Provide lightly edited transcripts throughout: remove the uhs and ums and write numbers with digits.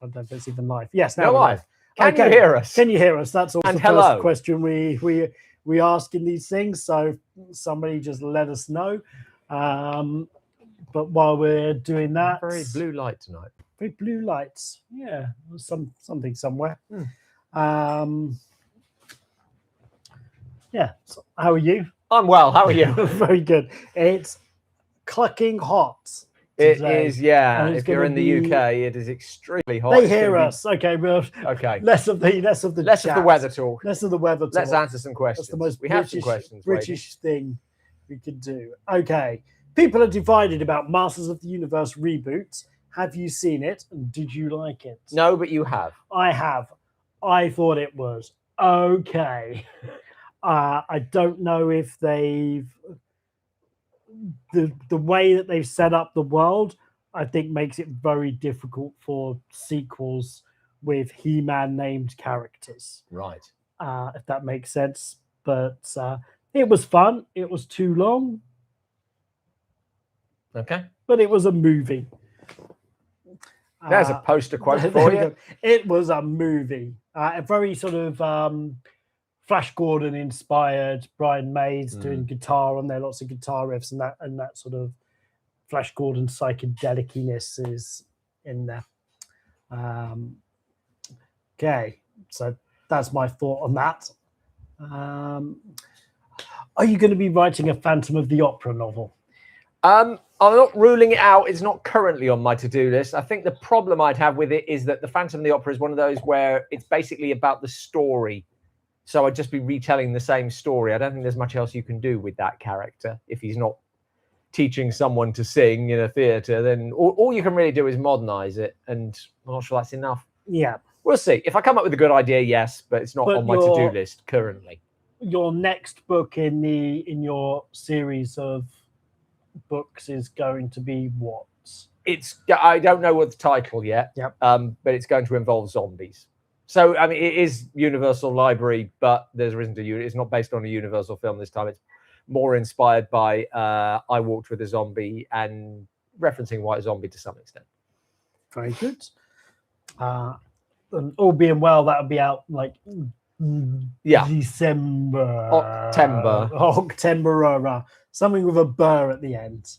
don't know if it's even live. Yes, now No we're live. Can Okay. you hear us? Can you hear us? That's also And the hello. first question we ask in these things. So somebody just let us know. But while we're doing that, Very blue light tonight. very blue lights. Yeah, something somewhere. Hmm. Yeah. So how are you? I'm well. How are you? Very good. It's clucking hot. It today, is, yeah. and it's If you're in the gonna UK, it is extremely hot. They It's gonna hear be- us. Okay, well, Okay. less of the Less of the chat, weather talk. less of the weather talk. Let's answer some questions. That's the most we have some questions. British thing we could do. Okay, people are divided about Masters of the Universe reboot. Have you seen it? And did you like it? No, but you have. I have. I thought it was okay. I don't know if they've the way that they've set up the world, I think makes it very difficult for sequels with He-Man named characters. Right. If that makes sense. But it was fun. It was too long. Okay. But it was a movie. There's a poster quote for you. It was a movie. A very sort of Flash Gordon inspired. Brian May's doing guitar on there, lots of guitar riffs, and that sort of Flash Gordon psychedeliciness is in there. Okay, so that's my thought on that. Are you going to be writing a Phantom of the Opera novel? I'm not ruling it out. It's not currently on my to-do list. I think the problem I'd have with it is that the Phantom of the Opera is one of those where it's basically about the story. So I'd just be retelling the same story. I don't think there's much else you can do with that character. If he's not teaching someone to sing in a theatre, then all you can really do is modernize it. And I'm not sure that's enough. Yeah. We'll see. If I come up with a good idea, yes, but it's not on my to-do list currently. Your next book in your series of books is going to be what? I don't know what the title yet. Yep. But it's going to involve zombies. So I mean, it is Universal Library, but it's not based on a Universal film this time. It's more inspired by I Walked with a Zombie and referencing White Zombie to some extent. Very good. And all being well, that would be out like December, October, something with a burr at the end.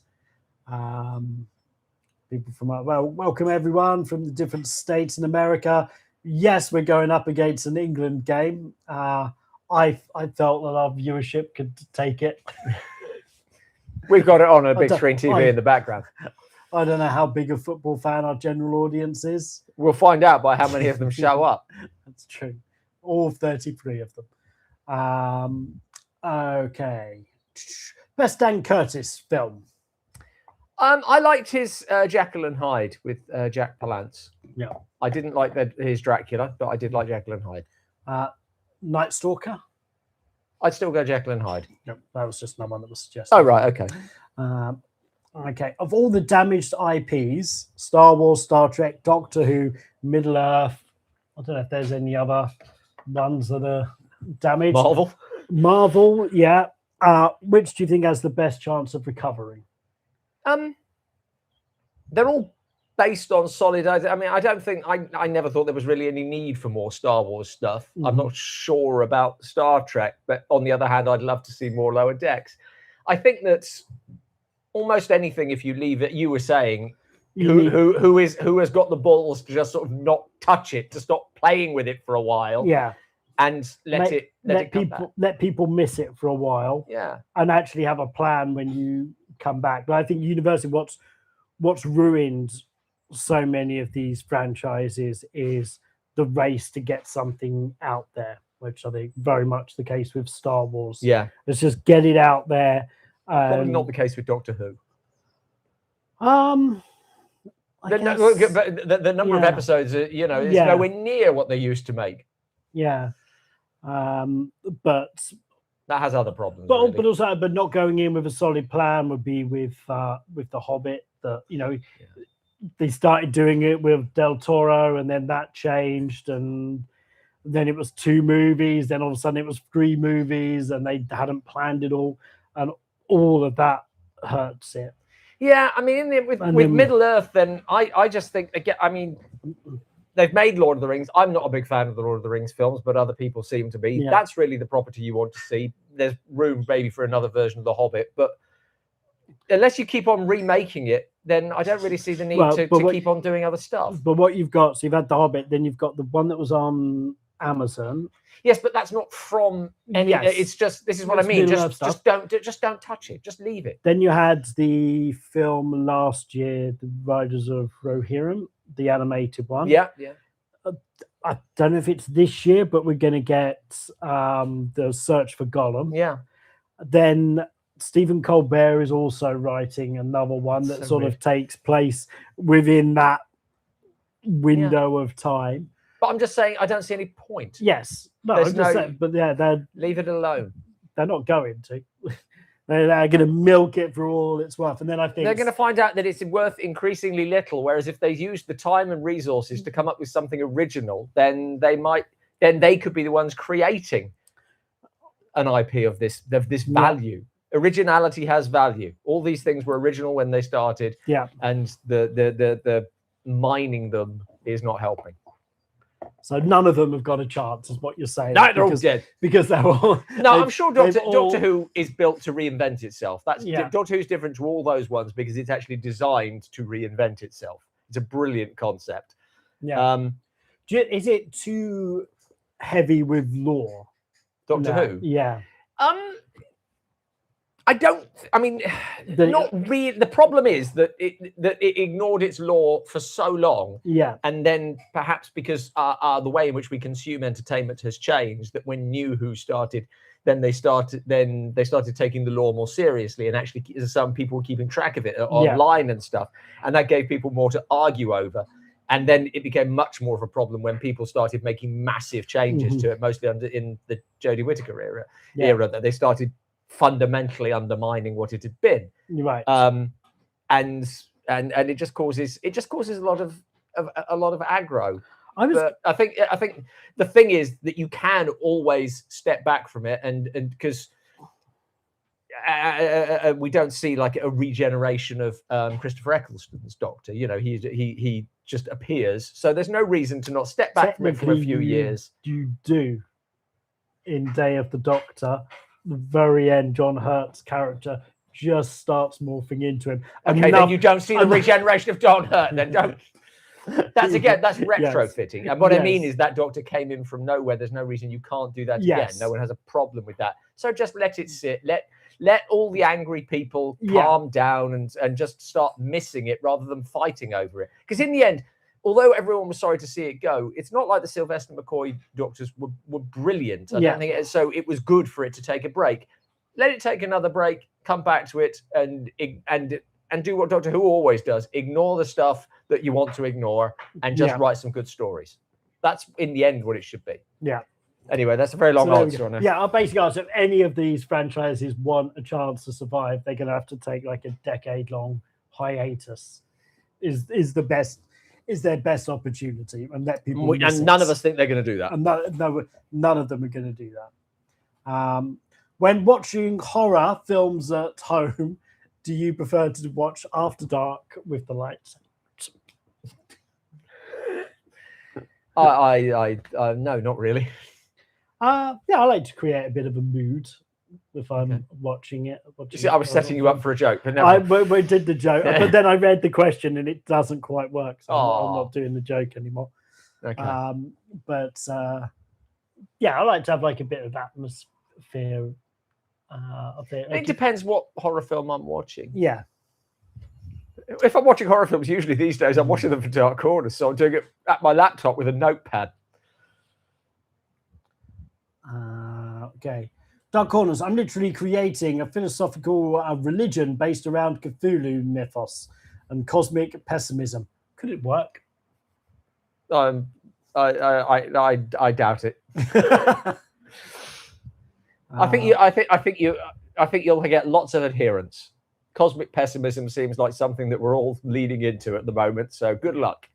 People from welcome everyone from the different states in America. Yes, we're going up against an England game. I felt that our viewership could take it. We've got it on a big screen TV in the background. I don't know how big a football fan our general audience is. We'll find out by how many of them show up. That's true. All 33 of them. Okay. Best Dan Curtis film. I liked his Jekyll and Hyde with Jack Palance. Yeah. I didn't like his Dracula, but I did like Jekyll and Hyde. Night Stalker. I'd still go Jekyll and Hyde. No, that was just another one that was suggested. Oh, right. Okay. Okay. Of all the damaged IPs, Star Wars, Star Trek, Doctor Who, Middle Earth, I don't know if there's any other ones that are damaged. Marvel, yeah. Which do you think has the best chance of recovering? They're all based on solid ideas. I mean, I don't think I never thought there was really any need for more Star Wars stuff. I'm not sure about Star Trek, but on the other hand, I'd love to see more Lower Decks. I think that almost anything, if you leave it, you were saying, who has got the balls to just sort of not touch it, to stop playing with it for a while, and let people miss it for a while, and actually have a plan when you come back. But I think universally, what's ruined so many of these franchises is the race to get something out there, which I think very much the case with Star Wars. Yeah, let's just get it out there. Probably not the case with Doctor Who. The number of episodes, is nowhere near what they used to make. Yeah, but that has other problems. But not going in with a solid plan would be with The Hobbit. They started doing it with Del Toro, and then that changed, and then it was 2 movies. Then all of a sudden it was 3 movies, and they hadn't planned it all, and all of that hurts it. Yeah, I mean, with Middle Earth, then I just think again. I mean, they've made Lord of the Rings. I'm not a big fan of the Lord of the Rings films, but other people seem to be. Yeah. That's really the property you want to see. There's room maybe for another version of The Hobbit, but unless you keep on remaking it, then I don't really see the need to keep on doing other stuff. But what you've got, so you've had The Hobbit, then you've got the one that was on Amazon. Yes, but that's not from any. Yes. It's just, this is what I mean. Just don't touch it. Just leave it. Then you had the film last year, The Riders of Rohirrim, the animated one. Yeah. I don't know if it's this year, but we're going to get the Search for Gollum. Yeah. Then Stephen Colbert is also writing another one that sort of takes place within that window of time. But I'm just saying, I don't see any point. Yes. No, I'm just saying, but yeah, leave it alone. They're not going to. They're going to milk it for all it's worth. And then I think they're going to find out that it's worth increasingly little. Whereas if they use the time and resources to come up with something original, then they could be the ones creating an IP of this value. Originality has value. All these things were original when they started. Yeah. And the mining them is not helping. So none of them have got a chance, is what you're saying. No, they're all dead. Because they're all... No, I'm sure Doctor Who is built to reinvent itself. Doctor Who's different to all those ones because it's actually designed to reinvent itself. It's a brilliant concept. Yeah. Is it too heavy with lore? Doctor Who? Yeah. Not really. The problem is that it ignored its law for so long. Yeah. And then perhaps because the way in which we consume entertainment has changed, that when New Who started, then they started taking the law more seriously, and actually some people were keeping track of it online and stuff, and that gave people more to argue over. And then it became much more of a problem when people started making massive changes to it, mostly in the Jodie Whittaker era that they started fundamentally undermining what it had been. Right. And it just causes a lot of aggro. But I think the thing is that you can always step back from it, and because we don't see like a regeneration of Christopher Eccleston's Doctor. You know, he just appears, so there's no reason to not step back from it for a few years. You do in Day of the Doctor. The very end, John Hurt's character just starts morphing into him. Okay, then you don't see the regeneration of John Hurt. Then don't. That's retrofitting. Yes. And what I mean is that Doctor came in from nowhere. There's no reason you can't do that again. No one has a problem with that. So just let it sit. Let all the angry people calm down and just start missing it rather than fighting over it. Because in the end, although everyone was sorry to see it go, it's not like the Sylvester McCoy Doctors were brilliant. I don't think so. It was good for it to take a break. Let it take another break. Come back to it and do what Doctor Who always does: ignore the stuff that you want to ignore and just write some good stories. That's in the end what it should be. Yeah. Anyway, that's a very long answer on it. Yeah, I'll basically answer: if any of these franchises want a chance to survive, they're going to have to take like a decade-long hiatus. Is their best opportunity, and let people. And none of us think they're going to do that. And none of them are going to do that. When watching horror films at home, do you prefer to watch After Dark with the lights? No, not really. I like to create a bit of a mood if I'm watching it. I was setting you up for a joke, but we did the joke, but then I read the question and it doesn't quite work, so I'm not doing the joke anymore. Okay. I like to have like a bit of atmosphere. It depends what horror film I'm watching. Yeah. If I'm watching horror films, usually these days I'm watching them for Dark Corners, so I'm doing it at my laptop with a notepad. Okay. Dark Corners. I'm literally creating a philosophical religion based around Cthulhu mythos and cosmic pessimism. Could it work? I doubt it. I think you'll get lots of adherents. Cosmic pessimism seems like something that we're all leading into at the moment. So good luck.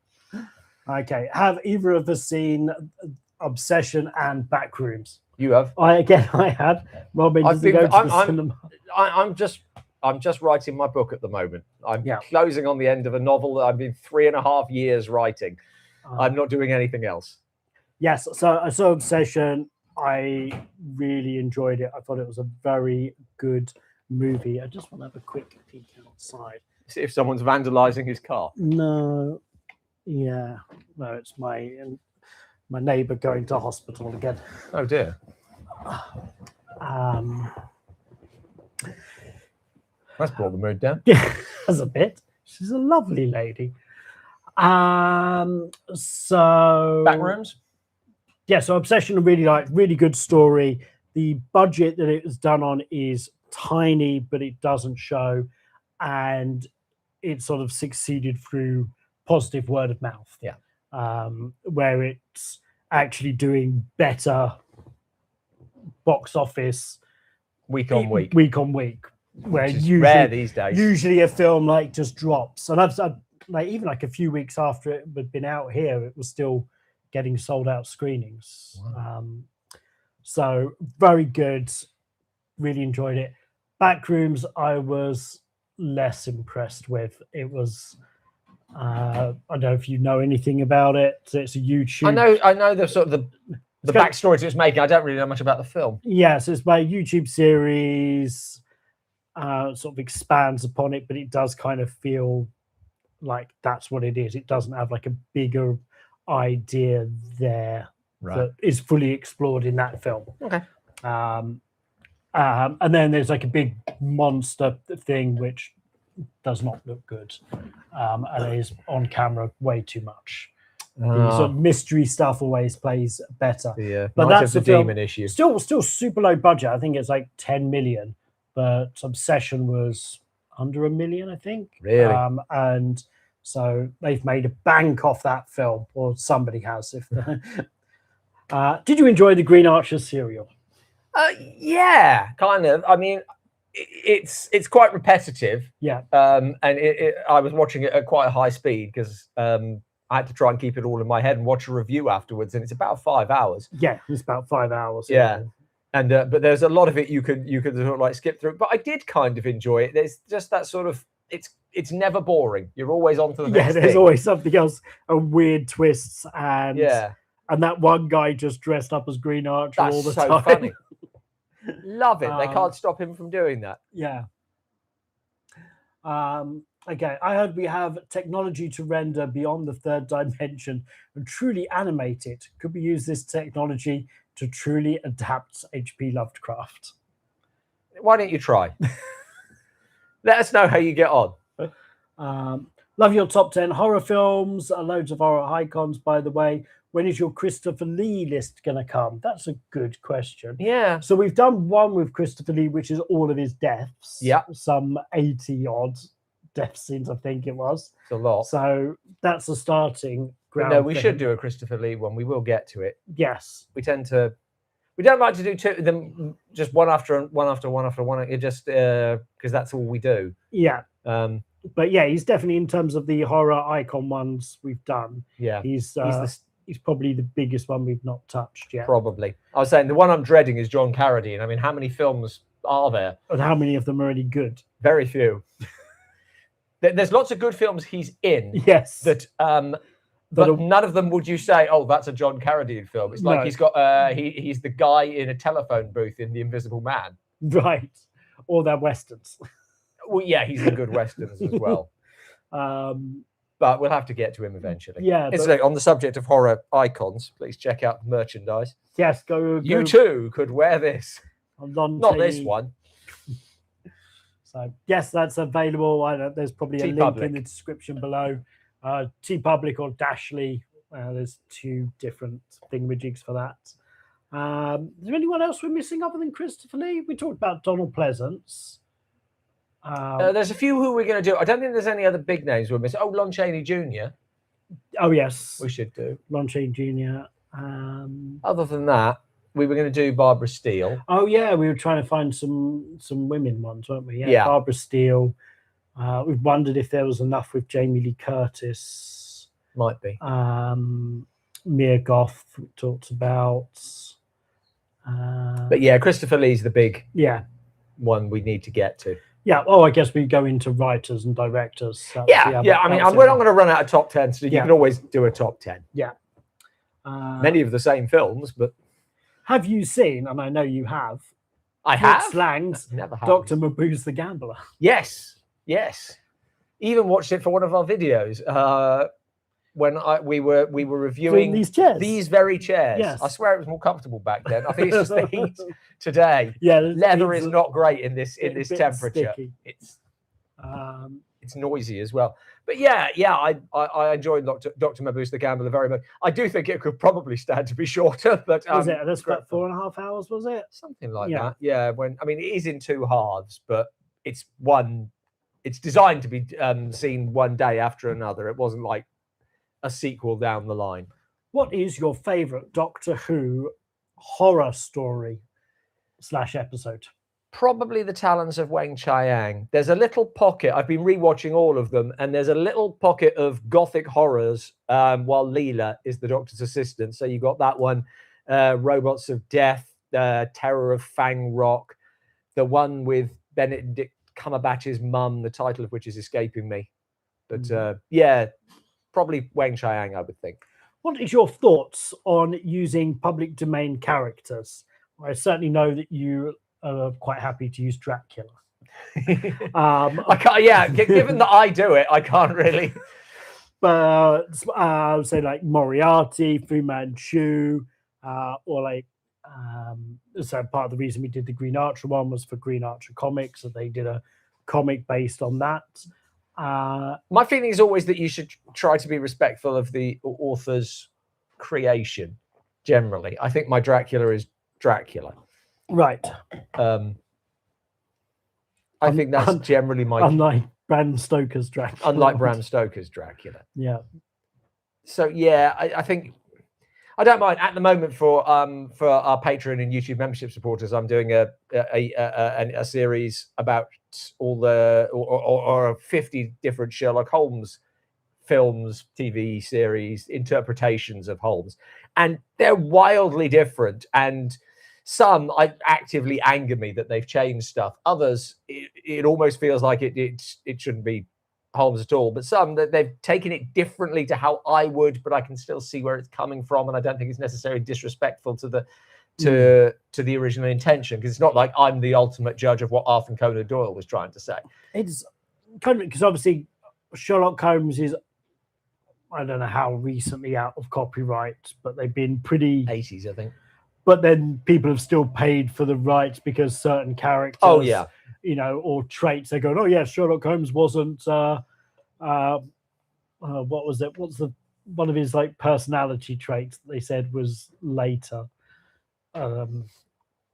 Okay. Have either of us seen Obsession and Backrooms? You have. I have. Robin doesn't go to the cinema. I'm just writing my book at the moment. I'm closing on the end of a novel that I've been 3.5 years writing. I'm not doing anything else. Yes, so I saw Obsession. I really enjoyed it. I thought it was a very good movie. I just want to have a quick peek outside. See if someone's vandalizing his car. No, yeah, no, it's my neighbour going to hospital again. Oh dear. That's brought the mood down. Yeah, as a bit. She's a lovely lady. So Backrooms. Yeah, so Obsession, really good story. The budget that it was done on is tiny, but it doesn't show, and it sort of succeeded through positive word of mouth. Yeah, where it's actually doing better box office week on week, where which is usually rare these days. Usually a film like just drops, and I've like even like a few weeks after it had been out here, it was still getting sold out screenings. Wow. So very good, really enjoyed it. Backrooms, I was less impressed with. It was I don't know if you know anything about it. It's a YouTube. I know the sort of the backstory to its making. I don't really know much about the film. Yeah, so it's by a YouTube series. Sort of expands upon it, but it does kind of feel like that's what it is. It doesn't have like a bigger idea there that is fully explored in that film. Okay. And then there's like a big monster thing which does not look good, and is on camera way too much. The sort of mystery stuff always plays better. Yeah, but Night that's of the Demon issue. Still super low budget. I think it's like 10 million, but Obsession was under $1 million, I think. Really? And so they've made a bank off that film, or somebody has. If did you enjoy the Green Archer serial? Yeah, kind of. I mean, it's quite repetitive. Yeah. And I was watching it at quite a high speed because I had to try and keep it all in my head and watch a review afterwards, and it's about 5 hours. Yeah, it's about 5 hours. Yeah. And but there's a lot of it you could sort of like skip through. But I did kind of enjoy it. There's just that sort of it's never boring. You're always on to the next there's thing. always something else, and weird twists, and and that one guy just dressed up as Green Archer all the so time. Funny. Love it. They can't stop him from doing that. Yeah. Okay, I heard we have technology to render beyond the third dimension and truly animate it. Could we use this technology to truly adapt H.P. Lovecraft? Why don't you try? Let us know how you get on. Love your top 10 horror films. Loads of horror icons, by the way. When is your Christopher Lee list going to come? That's a good question. Yeah. So we've done one with Christopher Lee, which is all of his deaths. Yeah. Some 80 odd death scenes, I think it was. It's a lot. So that's a starting ground. No, we should do a Christopher Lee one. We will get to it. Yes. We don't like to do two of them, just one after one. It just because that's all we do. Yeah. But yeah, he's definitely, in terms of the horror icon ones we've done. Yeah. He's probably the biggest one we've not touched yet. Probably. I was saying the one I'm dreading is John Carradine. I mean, how many films are there? And how many of them are any good? Very few. There's lots of good films he's in. Yes. But none of them would you say, oh, that's a John Carradine film. It's like he's got he's the guy in a telephone booth in The Invisible Man. Right. Or they're westerns. Well, yeah, he's in good westerns as well. But we'll have to get to him eventually. Yeah. Incidentally, on the subject of horror icons, please check out the merchandise. Yes, go. You too could wear this. Not this one. So yes, that's available. There's probably a link in the description below. TeePublic or Dashley. There's two different thingamajigs for that. Is there anyone else we're missing other than Christopher Lee? We talked about Donald Pleasance. There's a few who we're going to do. I don't think there's any other big names we're missing. Oh, Lon Chaney Jr. Oh, yes. We should do. Lon Chaney Jr. Other than that, we were going to do Barbara Steele. Oh, yeah. We were trying to find some women ones, weren't we? Yeah. Barbara Steele. We've wondered if there was enough with Jamie Lee Curtis. Might be. Mia Goth we talked about. But yeah, Christopher Lee's the big one we need to get to. Yeah. Oh, I guess we go into writers and directors. Yeah. I mean, we're not going to run out of top 10, so you can always do a top 10. Yeah. Many of the same films, but have you seen? And I know you have. I have. Slang's Never have. Dr. Mabuse the Gambler. Yes. Even watched it for one of our videos when we were reviewing these chairs. These very chairs. Yes. I swear it was more comfortable back then. I think it's just the heat today. Yeah, leather is not great in this temperature. Sticky. It's noisy as well. But I enjoyed Dr. Mabuse the Gambler very much. I do think it could probably stand to be shorter, but was it? That's about 4.5 hours, was it? Something like that. Yeah. It is in 2 halves, but it's designed to be seen one day after another. It wasn't like a sequel down the line. What is your favorite Doctor Who horror story / episode? Probably The Talons of Weng Chiang. There's a little pocket. I've been rewatching all of them, and there's a little pocket of gothic horrors while Leela is the Doctor's assistant. So you got that one, Robots of Death, Terror of Fang Rock, the one with Benedict Cumberbatch's mum, the title of which is escaping me. But probably Weng Chiang, I would think. What is your thoughts on using public domain characters? I certainly know that you are quite happy to use Dracula. I can't. Given that I do it, I can't really. But say like Moriarty, Fu Manchu, or like. So part of the reason we did the Green Archer one was for Green Archer Comics, so they did a comic based on that. My feeling is always that you should try to be respectful of the author's creation. Generally, I think my Dracula is Dracula. Right. I think that's generally my. Unlike Bram Stoker's Dracula. Unlike Bram Stoker's Dracula. Yeah. So I think I don't mind at the moment for our Patreon and YouTube membership supporters. I'm doing a series about all the or 50 different Sherlock Holmes films, TV series, interpretations of Holmes, and they're wildly different. And some actively anger me that they've changed stuff. Others, it almost feels like it shouldn't be Holmes at all. But some that they've taken it differently to how I would, but I can still see where it's coming from, and I don't think it's necessarily disrespectful to the original intention, because it's not like I'm the ultimate judge of what Arthur Conan Doyle was trying to say. It's kind of because obviously Sherlock Holmes is, I don't know how recently out of copyright, but they've been pretty 80s, I think. But then people have still paid for the rights because certain characters, or traits, they're going, oh yeah, Sherlock Holmes wasn't what was it? What's one of his like personality traits that they said was later?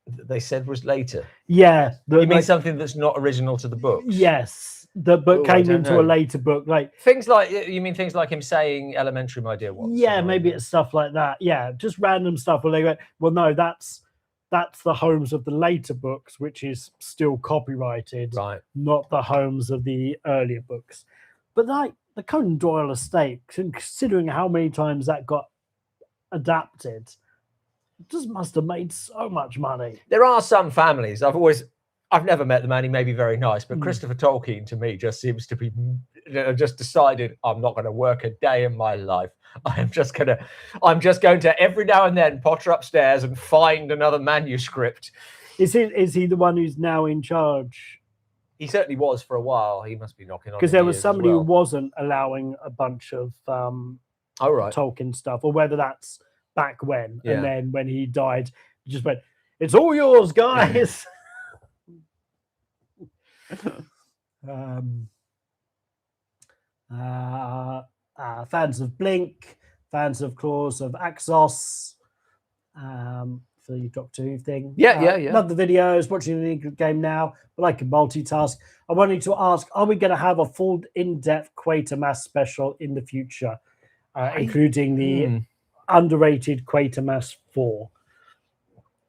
They said was later. Yeah. You mean something that's not original to the books? Yes. The book came into a later book, like things like you mean things like him saying "Elementary, my dear Watson." Yeah, maybe it's stuff like that. Yeah, just random stuff where they go, well, no, that's the Holmes of the later books, which is still copyrighted, right? Not the Holmes of the earlier books. But like the Conan Doyle estate, considering how many times that got adapted, just must have made so much money. There are some families. I've never met the man. He may be very nice, but Christopher Tolkien to me just seems to be just decided I'm not going to work a day in my life. I'm just going to every now and then potter upstairs and find another manuscript. Is he the one who's now in charge? He certainly was for a while. He must be knocking on. Because there was somebody who wasn't allowing a bunch of Tolkien stuff, or whether that's back when. Yeah. And then when he died, he just went, "It's all yours, guys." Fans of Blink, fans of Claws of Axos, for your Doctor Who thing. Yeah. Love the videos, watching the game now, but I can multitask. I wanted to ask, are we going to have a full in-depth Quatermass special in the future, including the underrated Quatermass 4?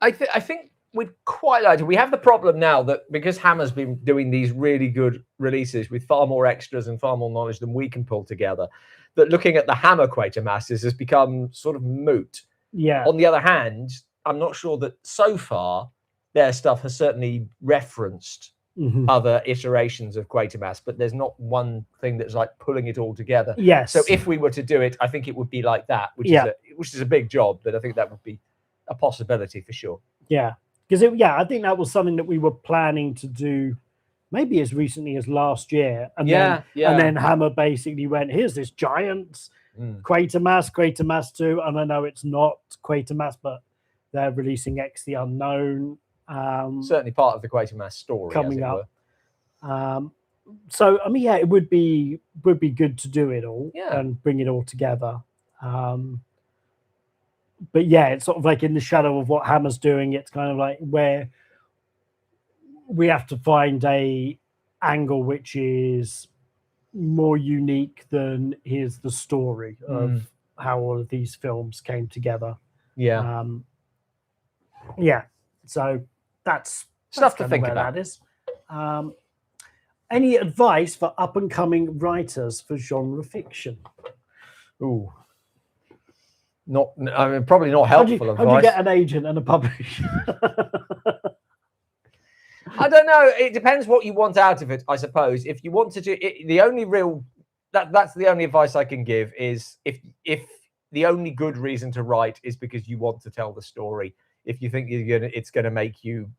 I think we'd quite like to. We have the problem now that because Hammer's been doing these really good releases with far more extras and far more knowledge than we can pull together, that looking at the Hammer Quatermasses has become sort of moot. Yeah. On the other hand, I'm not sure that so far their stuff has certainly referenced other iterations of Quatermass, but there's not one thing that's like pulling it all together. Yes. So if we were to do it, I think it would be like that, which is a big job, but I think that would be a possibility for sure. Yeah, because I think that was something that we were planning to do maybe as recently as last year, and then Hammer basically went, here's this giant Quatermass 2, and I know it's not Quatermass, but they're releasing X the Unknown, certainly part of the Quatermass story coming up. So I mean, it would be good to do it all and bring it all together. But it's sort of like in the shadow of what Hammer's doing. It's kind of like where we have to find a angle which is more unique than here's the story of how all of these films came together. So that's stuff to think about. That is. Any advice for up and coming writers for genre fiction? Ooh, probably not helpful advice. How do you get an agent and a publisher? I don't know. It depends what you want out of it, I suppose. If you want to do it, that's the only advice I can give is if the only good reason to write is because you want to tell the story. If you think it's going to make you,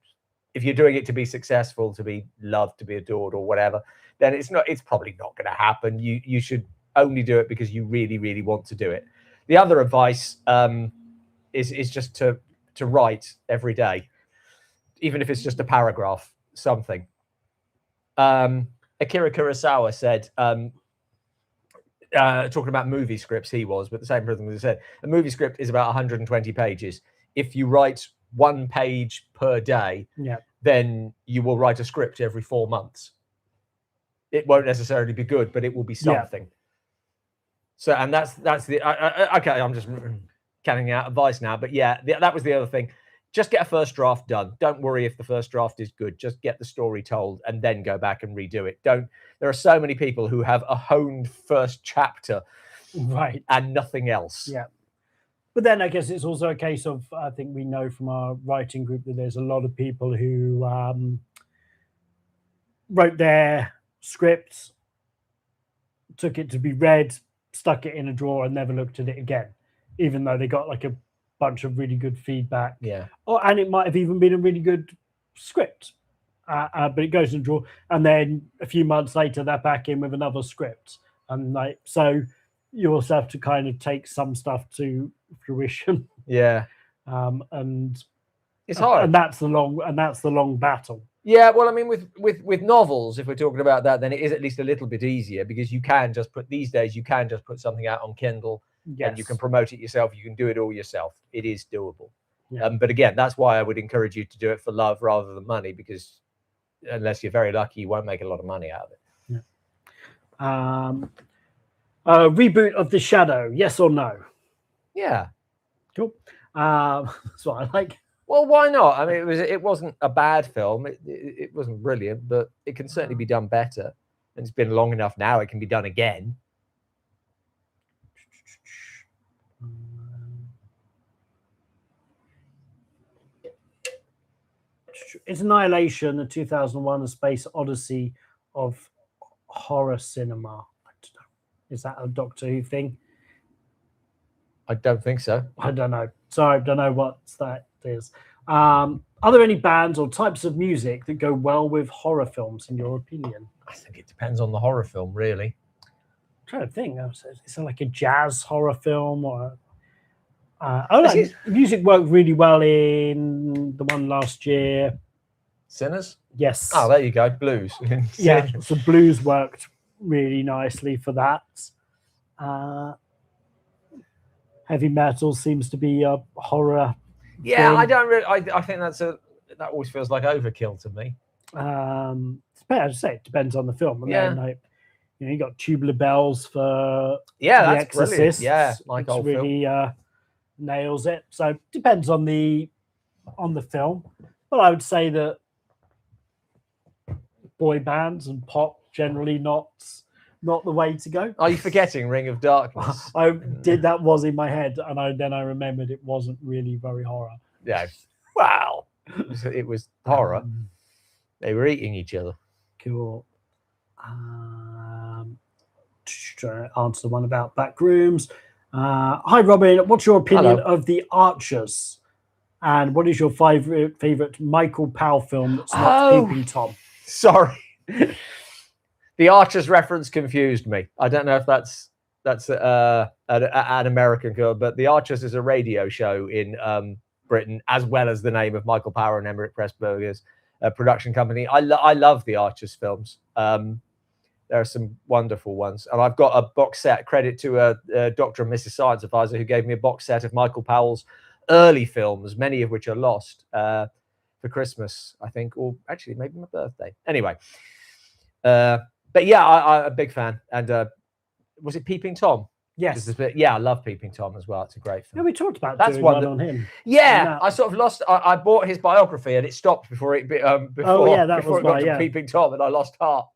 if you're doing it to be successful, to be loved, to be adored, or whatever, then it's probably not going to happen. You should only do it because you really, really want to do it. The other advice is just to write every day, even if it's just a paragraph, something. Akira Kurosawa said, talking about movie scripts, but the same person said, a movie script is about 120 pages. If you write 1 page per day, then you will write a script every 4 months. It won't necessarily be good, but it will be something. So, and that's the okay. I'm just carrying out advice now, but that was the other thing. Just get a first draft done. Don't worry if the first draft is good. Just get the story told and then go back and redo it. There are so many people who have a honed first chapter, and nothing else. Yeah. But then I guess it's also a case of, I think we know from our writing group that there's a lot of people who wrote their scripts, took it to be read, stuck it in a drawer and never looked at it again, even though they got like a bunch of really good feedback. And it might have even been a really good script, but it goes in a drawer, and then a few months later they're back in with another script, and so you also have to kind of take some stuff to fruition. And it's hard, and that's the long battle. Well, I mean, with novels, if we're talking about that, then it is at least a little bit easier, because you can just put something out on Kindle, and you can promote it yourself. You can do it all yourself. It is doable. But again, that's why I would encourage you to do it for love rather than money, because unless you're very lucky, you won't make a lot of money out of it. Reboot of The Shadow, yes or no? Cool. That's what I like. Well, why not? I mean, it wasn't a bad film. It wasn't brilliant, but it can certainly be done better. And it's been long enough now; it can be done again. Is Annihilation a 2001: A Space Odyssey of horror cinema? I don't know. Is that a Doctor Who thing? I don't think so. I don't know. Sorry, I don't know what that is. Are there any bands or types of music that go well with horror films, in your opinion? I think it depends on the horror film, really. I'm trying to think. Is it like a jazz horror film, or music worked really well in the one last year. Sinners? Yes. Oh, there you go. Blues. So blues worked really nicely for that. Heavy metal seems to be a horror thing. I don't really. I think that always feels like overkill to me. It depends on the film. And then, you got Tubular Bells for The that's Exorcist. Brilliant. Like old really nails it. So it depends on the film. But I would say that boy bands and pop generally not the way to go. Are you forgetting Ring of Darkness? That was in my head, and then I remembered it wasn't really very horror. Wow. It was horror. They were eating each other. Cool. Try to answer the one about back rooms. Hi, Robin. What's your opinion of The Archers? And what is your favorite Michael Powell film that's not Peeping Tom? Sorry. The Archers reference confused me. I don't know if that's an American girl, but The Archers is a radio show in Britain, as well as the name of Michael Powell and Emmerich Pressburger's production company. I love The Archers films. There are some wonderful ones. And I've got a box set, credit to a Dr. and Mrs. Science Advisor who gave me a box set of Michael Powell's early films, many of which are lost, for Christmas, I think, or actually maybe my birthday. Anyway, but yeah, I'm a big fan. And was it Peeping Tom? Yes. Yeah, I love Peeping Tom as well. It's a great film. Yeah, we talked about doing one on him. Yeah, I sort of lost. I bought his biography and it stopped before it got to Peeping Tom, and I lost heart.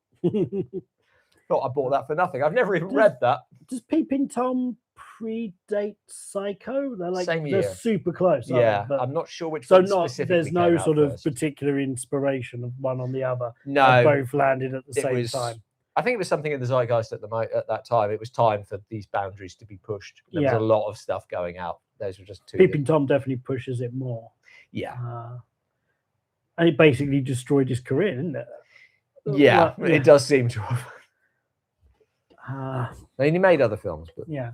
Thought I bought that for nothing. I've never even read that. Does Peeping Tom predate Psycho? They're like Same year. They're super close. Yeah, but I'm not sure which. So one specifically there's no came out sort of first. particular inspiration of one on the other. No, they both landed at the same time. I think it was something in the zeitgeist at that time. It was time for these boundaries to be pushed. There was a lot of stuff going out. Those were just two. Peeping Tom definitely pushes it more. Yeah, and it basically destroyed his career, didn't it? Yeah, it does seem to have. And he made other films, but yeah.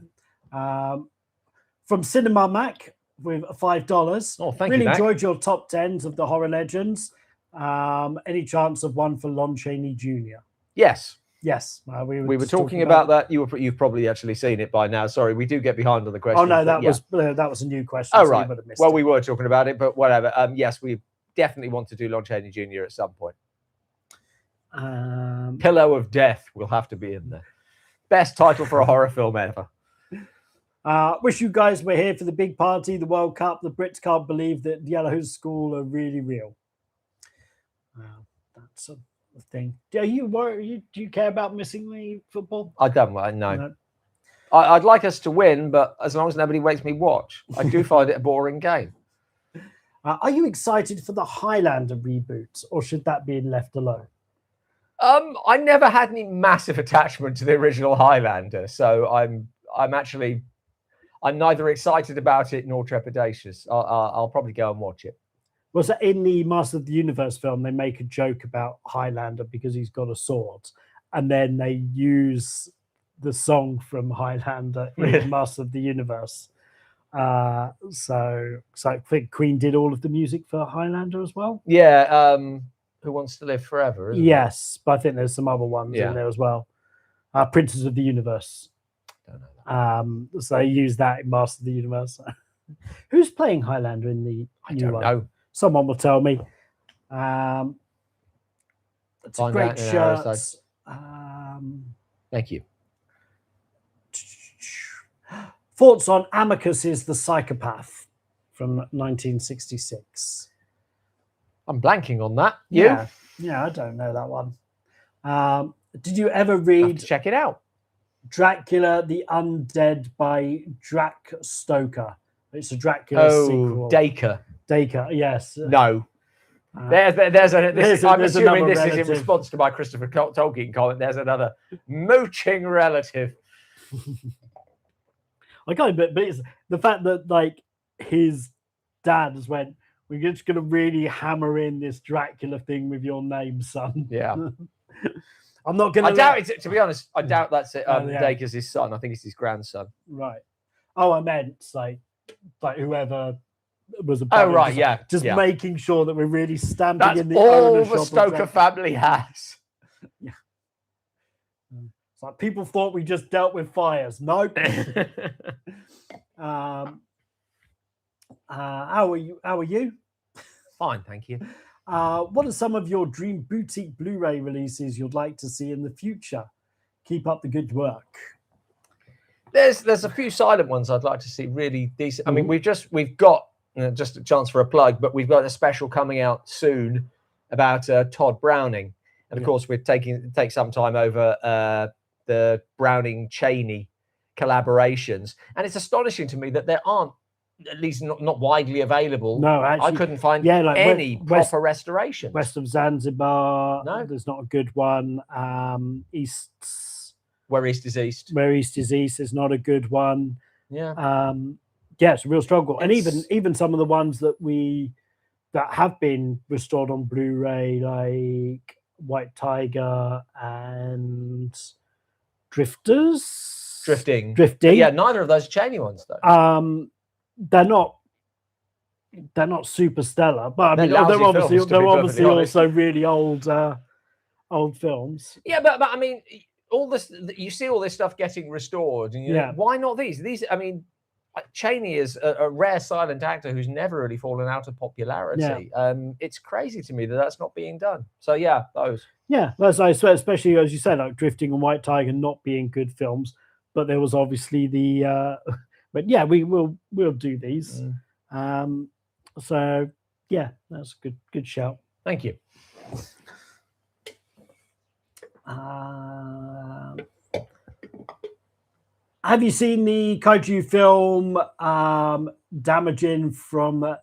From Cinema Mac with $5. Oh, thank you. Really Mac. Enjoyed your top 10s of the horror legends. Any chance of one for Lon Chaney Jr.? Yes. Yes. We were talking about that. You've probably actually seen it by now. Sorry, we do get behind on the question. Oh no, that was a new question. Oh right. Well, we were talking about it, but whatever. Yes, we definitely want to do Lon Chaney Jr. at some point. Pillow of Death will have to be in there. Best title for a horror film ever. Wish you guys were here for the big party, the World Cup. The Brits can't believe that Yellow School are really real. That's a thing. Do you care about missing the football? I don't. No. I'd like us to win, but as long as nobody makes me watch, I do find it a boring game. Are you excited for the Highlander reboot, or should that be left alone? I never had any massive attachment to the original Highlander, so I'm neither excited about it nor trepidatious. I'll probably go and watch it. Was that in the Master of the Universe film? They make a joke about Highlander because he's got a sword, and then they use the song from Highlander in Master of the Universe. So I think Queen did all of the music for Highlander as well. Yeah. Who Wants to Live Forever? Yes, but I think there's some other ones in there as well. Princes of the Universe. Don't know that. So they use that in Master of the Universe. Who's playing Highlander in the new one? Know. Someone will tell me. It's a great shirt. Thank you. Thoughts on Amicus's The Psychopath from 1966? I'm blanking on that. Yeah, I don't know that one. Did you ever read check it out? Dracula the Undead by Drac Stoker? It's a Dracula sequel. Dacre, yes. No. I'm assuming this is in response to my Christopher Tolkien comment. There's another mooching relative. I can't, but it's the fact that like his dad has went, we're just going to really hammer in this Dracula thing with your name, son. Yeah. I'm not going to. I doubt it. To be honest, I doubt that's it. Dacre's his son. I think it's his grandson. Right. Oh, I meant like whoever was a. Oh, right. Yeah. Just making sure that we're really stamping that's in the all the Stoker family has. Yeah. It's like people thought we just dealt with fires. Nope. How are you? Fine, thank you. What are some of your dream boutique Blu-ray releases you'd like to see in the future? Keep up the good work. There's a few silent ones I'd like to see really decent. I mean, we've got just a chance for a plug, but we've got a special coming out soon about Todd Browning, and of course we're take some time over the Browning Chaney collaborations, and it's astonishing to me that there aren't at least not widely available. No, actually, I couldn't find like any proper restorations. West of Zanzibar, no, there's not a good one. Where East is East. Where East is East is not a good one. Yeah. Yeah, it's a real struggle. And even some of the ones that have been restored on Blu-ray, like White Tiger and Drifting. Yeah, neither of those are Chaney ones though. They're not super stellar, but I mean, they're obviously also really old films. Yeah, but I mean, all this, you see all this stuff getting restored, and you know, why not these? I mean, Chaney is a rare silent actor who's never really fallen out of popularity. It's crazy to me that that's not being done. So yeah, those. Yeah, that's I swear, especially as you said, like Drifting and White Tiger not being good films, but there was obviously the. But yeah, we'll do these. So yeah, that's a good shout. Thank you. Have you seen the kaiju film Damaging from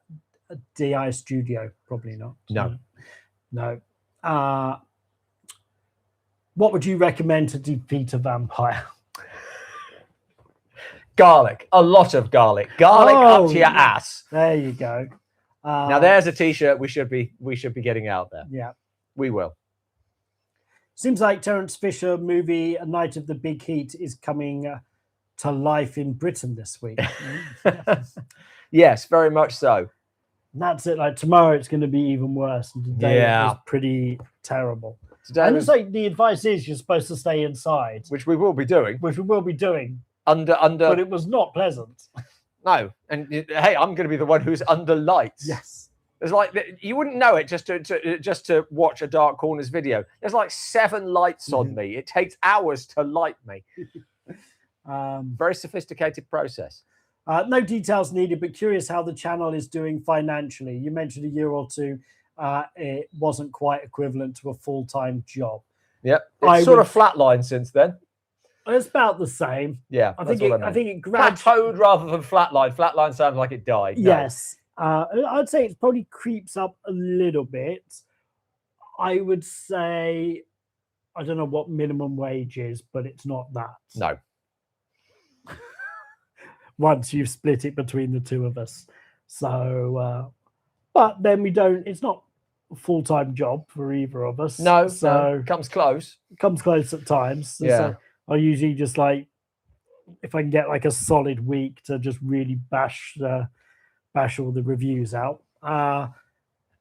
DI Studio? Probably not. No. What would you recommend to defeat a vampire? Garlic. A lot of garlic. Garlic up to your ass. There you go. Now there's a t-shirt we should be getting out there. Yeah. We will. Seems like Terence Fisher movie A Night of the Big Heat is coming to life in Britain this week. Yes, very much so. And that's it. Like tomorrow it's going to be even worse. And today it was pretty terrible. And it's like the advice is you're supposed to stay inside. Which we will be doing. Under but it was not pleasant. No. And hey, I'm going to be the one who's under lights. Yes. There's like, you wouldn't know it just to watch a Dark Corners video. There's like 7 lights on me. It takes hours to light me. Very sophisticated process. No details needed, but curious how the channel is doing financially. You mentioned a year or two, it wasn't quite equivalent to a full-time job. Yep. It's sort of flatlined since then. It's about the same. Yeah, I think it plateaued rather than flatlined. Flatline sounds like it died. Yes. I'd say it probably creeps up a little bit. I would say, I don't know what minimum wage is, but it's not that. No. Once you've split it between the two of us. So, but then it's not a full-time job for either of us. No, so comes close. Comes close at times. Yeah. So I usually just like, if I can get like a solid week to just really bash all the reviews out.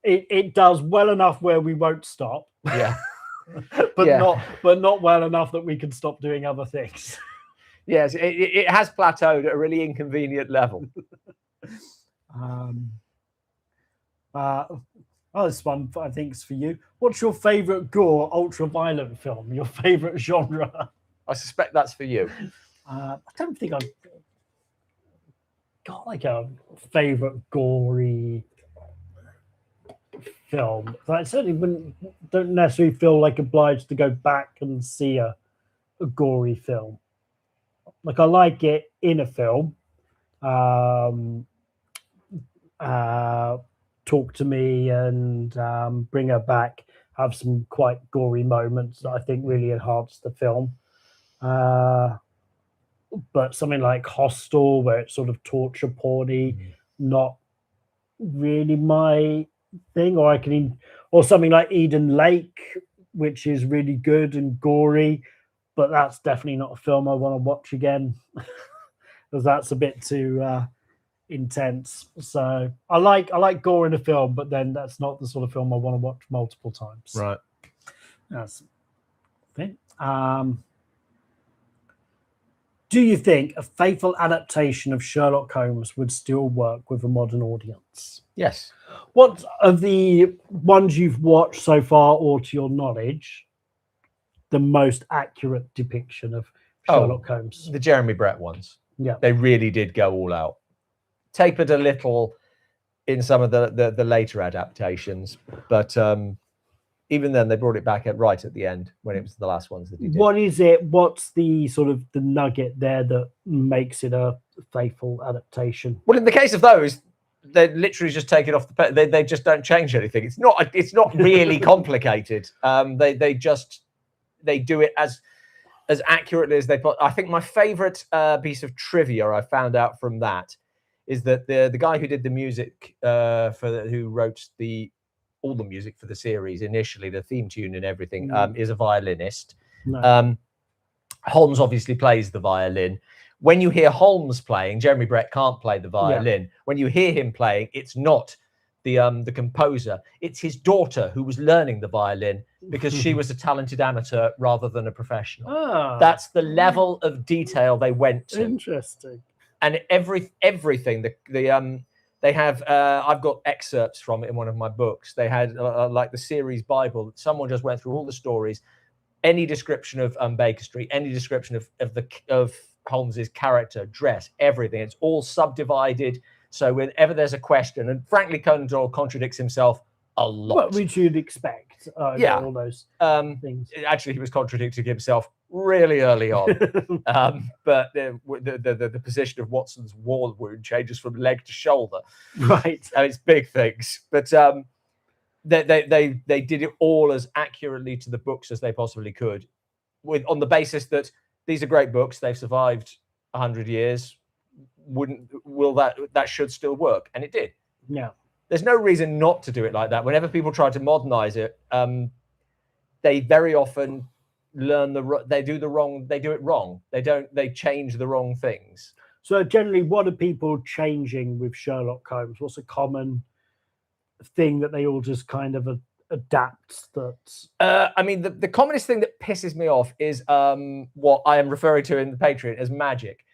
It does well enough where we won't stop. Yeah. but not well enough that we can stop doing other things. Yes, it has plateaued at a really inconvenient level. This one I think is for you. What's your favorite gore ultra-violent film? Your favorite genre? I suspect that's for you. I don't think I've got like a favorite gory film. I certainly don't necessarily feel like obliged to go back and see a gory film. Like I like it in a film. Talk to Me and Bring Her Back have some quite gory moments that I think really enhance the film. But something like Hostel, where it's sort of torture porny, not really my thing. Or something like Eden Lake, which is really good and gory, but that's definitely not a film I want to watch again, because that's a bit too intense. So I like gore in a film, but then that's not the sort of film I want to watch multiple times. Right. That's the thing. Do you think a faithful adaptation of Sherlock Holmes would still work with a modern audience? Yes. What of the ones you've watched so far, or to your knowledge, the most accurate depiction of Sherlock Holmes? The Jeremy Brett ones. Yeah. They really did go all out. Tapered a little in some of the later adaptations, but even then they brought it back right at the end when it was the last ones that he did. What is it? What's the sort of the nugget there that makes it a faithful adaptation. Well, in the case of those, they literally just take it off the page. They just don't change anything. It's not really complicated. They do it as accurately as they put. I think my favorite piece of trivia I found out from that is that the guy who did the music who wrote all the music for the series initially, the theme tune and everything, is a violinist. No. Holmes obviously plays the violin. When you hear Holmes playing, Jeremy Brett can't play the violin. Yeah. When you hear him playing, it's not the composer. It's his daughter who was learning the violin because she was a talented amateur rather than a professional. That's the level of detail they went to. Interesting. And everything they have. I've got excerpts from it in one of my books. They had like the series Bible. Someone just went through all the stories, any description of Baker Street, any description of Holmes's character, dress, everything. It's all subdivided. So whenever there's a question, and frankly, Conan Doyle contradicts himself a lot. What would you expect? All those things. Actually, he was contradicting himself really early on. But the position of Watson's war wound changes from leg to shoulder. Right. And it's big things. But they did it all as accurately to the books as they possibly could, on the basis that these are great books. They've survived 100 years. That should still work, and it did. Yeah. There's no reason not to do it like that. Whenever people try to modernize it, they very often they do it wrong. They change the wrong things. So generally, what are people changing with Sherlock Holmes? What's a common thing that they all just kind of adapt? That I mean, the commonest thing that pisses me off is what I am referring to in the Patreon as magic.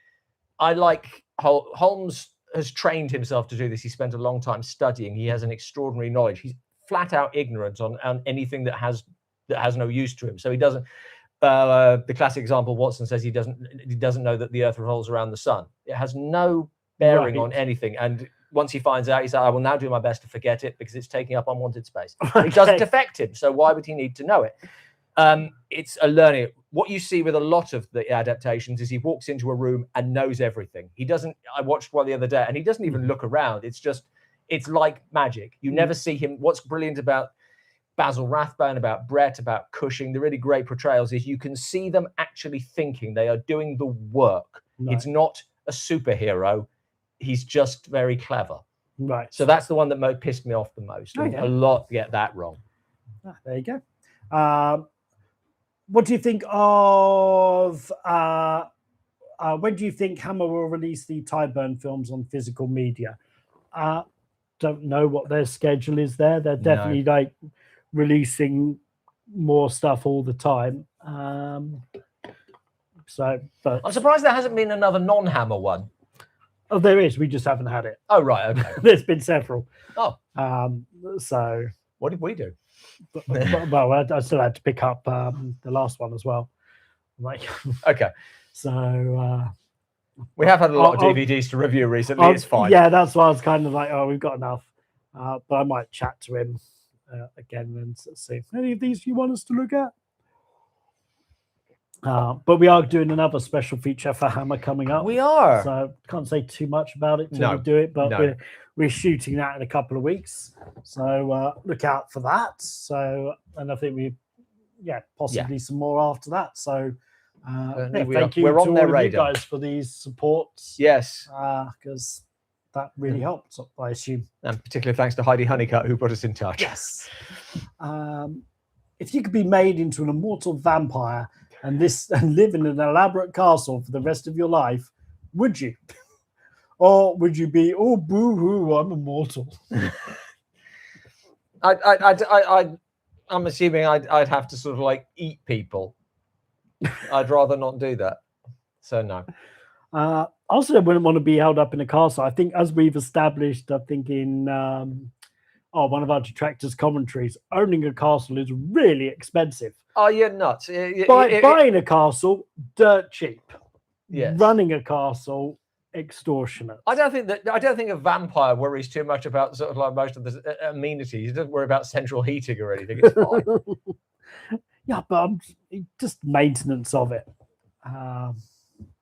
I like Holmes has trained himself to do this. He spent a long time studying. He has an extraordinary knowledge. He's flat out ignorant on anything that has no use to him. So he doesn't. The classic example, Watson says he doesn't know that the Earth revolves around the sun. It has no bearing on anything. And once he finds out, he said, "I will now do my best to forget it because it's taking up unwanted space." Okay. It doesn't affect him. So why would he need to know it? It's a learning. What you see with a lot of the adaptations is he walks into a room and knows everything. He doesn't. I watched one the other day, and he doesn't even look around. It's like magic. You never see him. What's brilliant about Basil Rathbone, about Brett, about Cushing, the really great portrayals is you can see them actually thinking. They are doing the work. No. It's not a superhero. He's just very clever. Right. So that's the one that pissed me off the most. Okay. A lot get that wrong. There you go. What do you think of when do you think Hammer will release the Tyburn films on physical media? Don't know what their schedule is there. They're definitely like releasing more stuff all the time. But I'm surprised there hasn't been another non-Hammer one. Oh, there is. We just haven't had it. Oh, right. Okay. There's been several. Oh. So what did we do? Well, I still had to pick up the last one as well. Like, okay. So we have had a lot of DVDs to review recently. It's fine. Yeah, that's why I was kind of like, oh, we've got enough. But I might chat to him again and see if any of these you want us to look at. But we are doing another special feature for Hammer coming up. We are. So can't say too much about it till we do it, but we're shooting that in a couple of weeks. So look out for that. So, and I think possibly some more after that. So thank you to all of you guys for these supports. Yes. Because that really helped, I assume. And particularly thanks to Heidi Honeycutt who put us in touch. Yes. If you could be made into an immortal vampire and live in an elaborate castle for the rest of your life, would you? Or would you be, oh, boo-hoo, I'm immortal? I'm assuming I'd have to sort of like eat people. I'd rather not do that. So no. Also, I wouldn't want to be held up in a castle. I think as we've established, I think in one of our detractors' commentaries, owning a castle is really expensive. Oh, you're nuts. Buying a castle, dirt cheap. Yes. Running a castle, extortionate. I don't think a vampire worries too much about sort of like most of the amenities. He doesn't worry about central heating or anything. It's fine. Yeah, but just maintenance of it.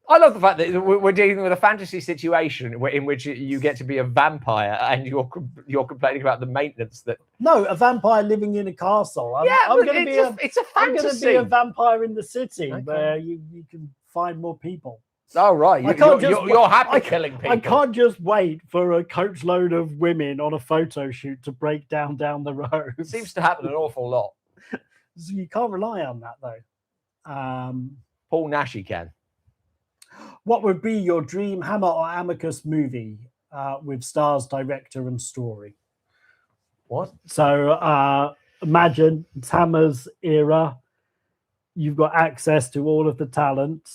I love the fact that we're dealing with a fantasy situation in which you get to be a vampire and you're complaining about the maintenance that. No, a vampire living in a castle. I'm going to be it's a fantasy. I'm going to be a vampire in the city where you can find more people. Oh, right. You're happy killing people. I can't just wait for a coachload of women on a photo shoot to break down the road. It seems to happen an awful lot. So you can't rely on that, though. Paul Nash can. What would be your dream Hammer or Amicus movie with stars, director, and story? What? So imagine it's Hammer's era. You've got access to all of the talent.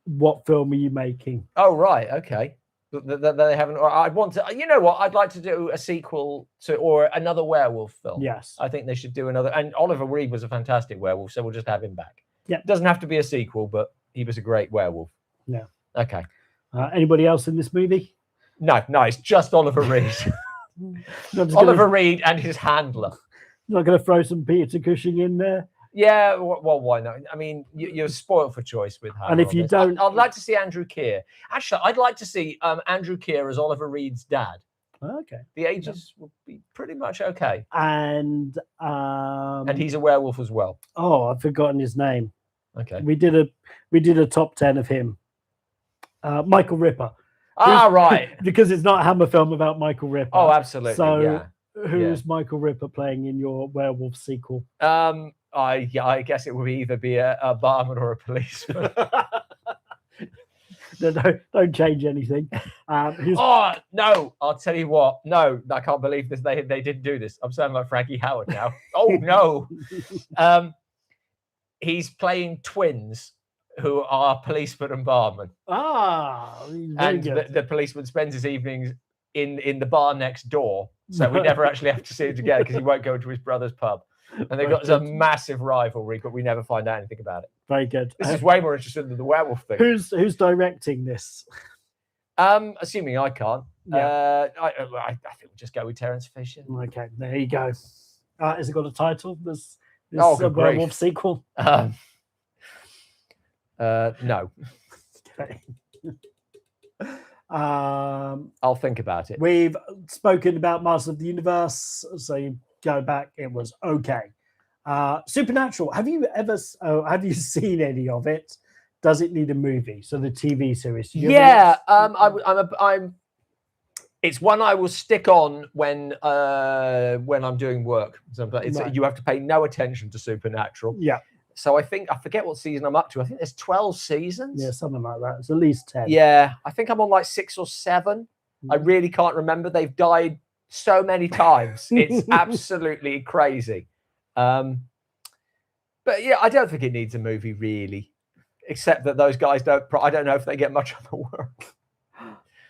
What film are you making? Oh, right. Okay. They haven't. I'd want to. You know what? I'd like to do a sequel to or another werewolf film. Yes. I think they should do another. And Oliver Reed was a fantastic werewolf, so we'll just have him back. Yeah. It doesn't have to be a sequel, but he was a great werewolf. Yeah. Okay. Anybody else in this movie? No, it's just Oliver Reed. Oliver Reed and his handler. You're not going to throw some Peter Cushing in there? Yeah, well, why not? I mean, you're spoiled for choice with Hammer. And if you don't... I'd like to see Andrew Keir. Actually, I'd like to see Andrew Keir as Oliver Reed's dad. Okay. The ages would be pretty much okay. And he's a werewolf as well. Oh, I've forgotten his name. Okay. We did a top 10 of him. Michael Ripper. Right. Because it's not a Hammer film about Michael Ripper. Oh, absolutely. So who's Michael Ripper playing in your werewolf sequel? I guess it would either be a barman or a policeman. Don't change anything. No, I'll tell you what. No, I can't believe this. They didn't do this. I'm sounding like Frankie Howard now. Oh no. He's playing twins who are policeman and barman. And the policeman spends his evenings in the bar next door, so we never actually have to see him together because he won't go to his brother's pub. And they've got a massive rivalry, but we never find out anything about it. Very good. This is way more interesting than the werewolf thing. Who's directing this? Assuming I can't. Yeah. I think we'll just go with Terence Fisher. Okay, there you go. Has it got a title? This werewolf sequel? No. Okay. I'll think about it. We've spoken about Masters of the Universe, so you go back. It was okay. Supernatural. Have you seen any of it? Does it need a movie? So the TV series. Yeah. It's one I will stick on when I'm doing work. You have to pay no attention to Supernatural. Yeah. So I forget what season I'm up to. I think there's 12 seasons. Yeah, something like that. It's at least 10. Yeah, I think I'm on like 6 or 7. I really can't remember. They've died so many times. It's absolutely crazy. But yeah, I don't think it needs a movie really, except that those guys I don't know if they get much other work.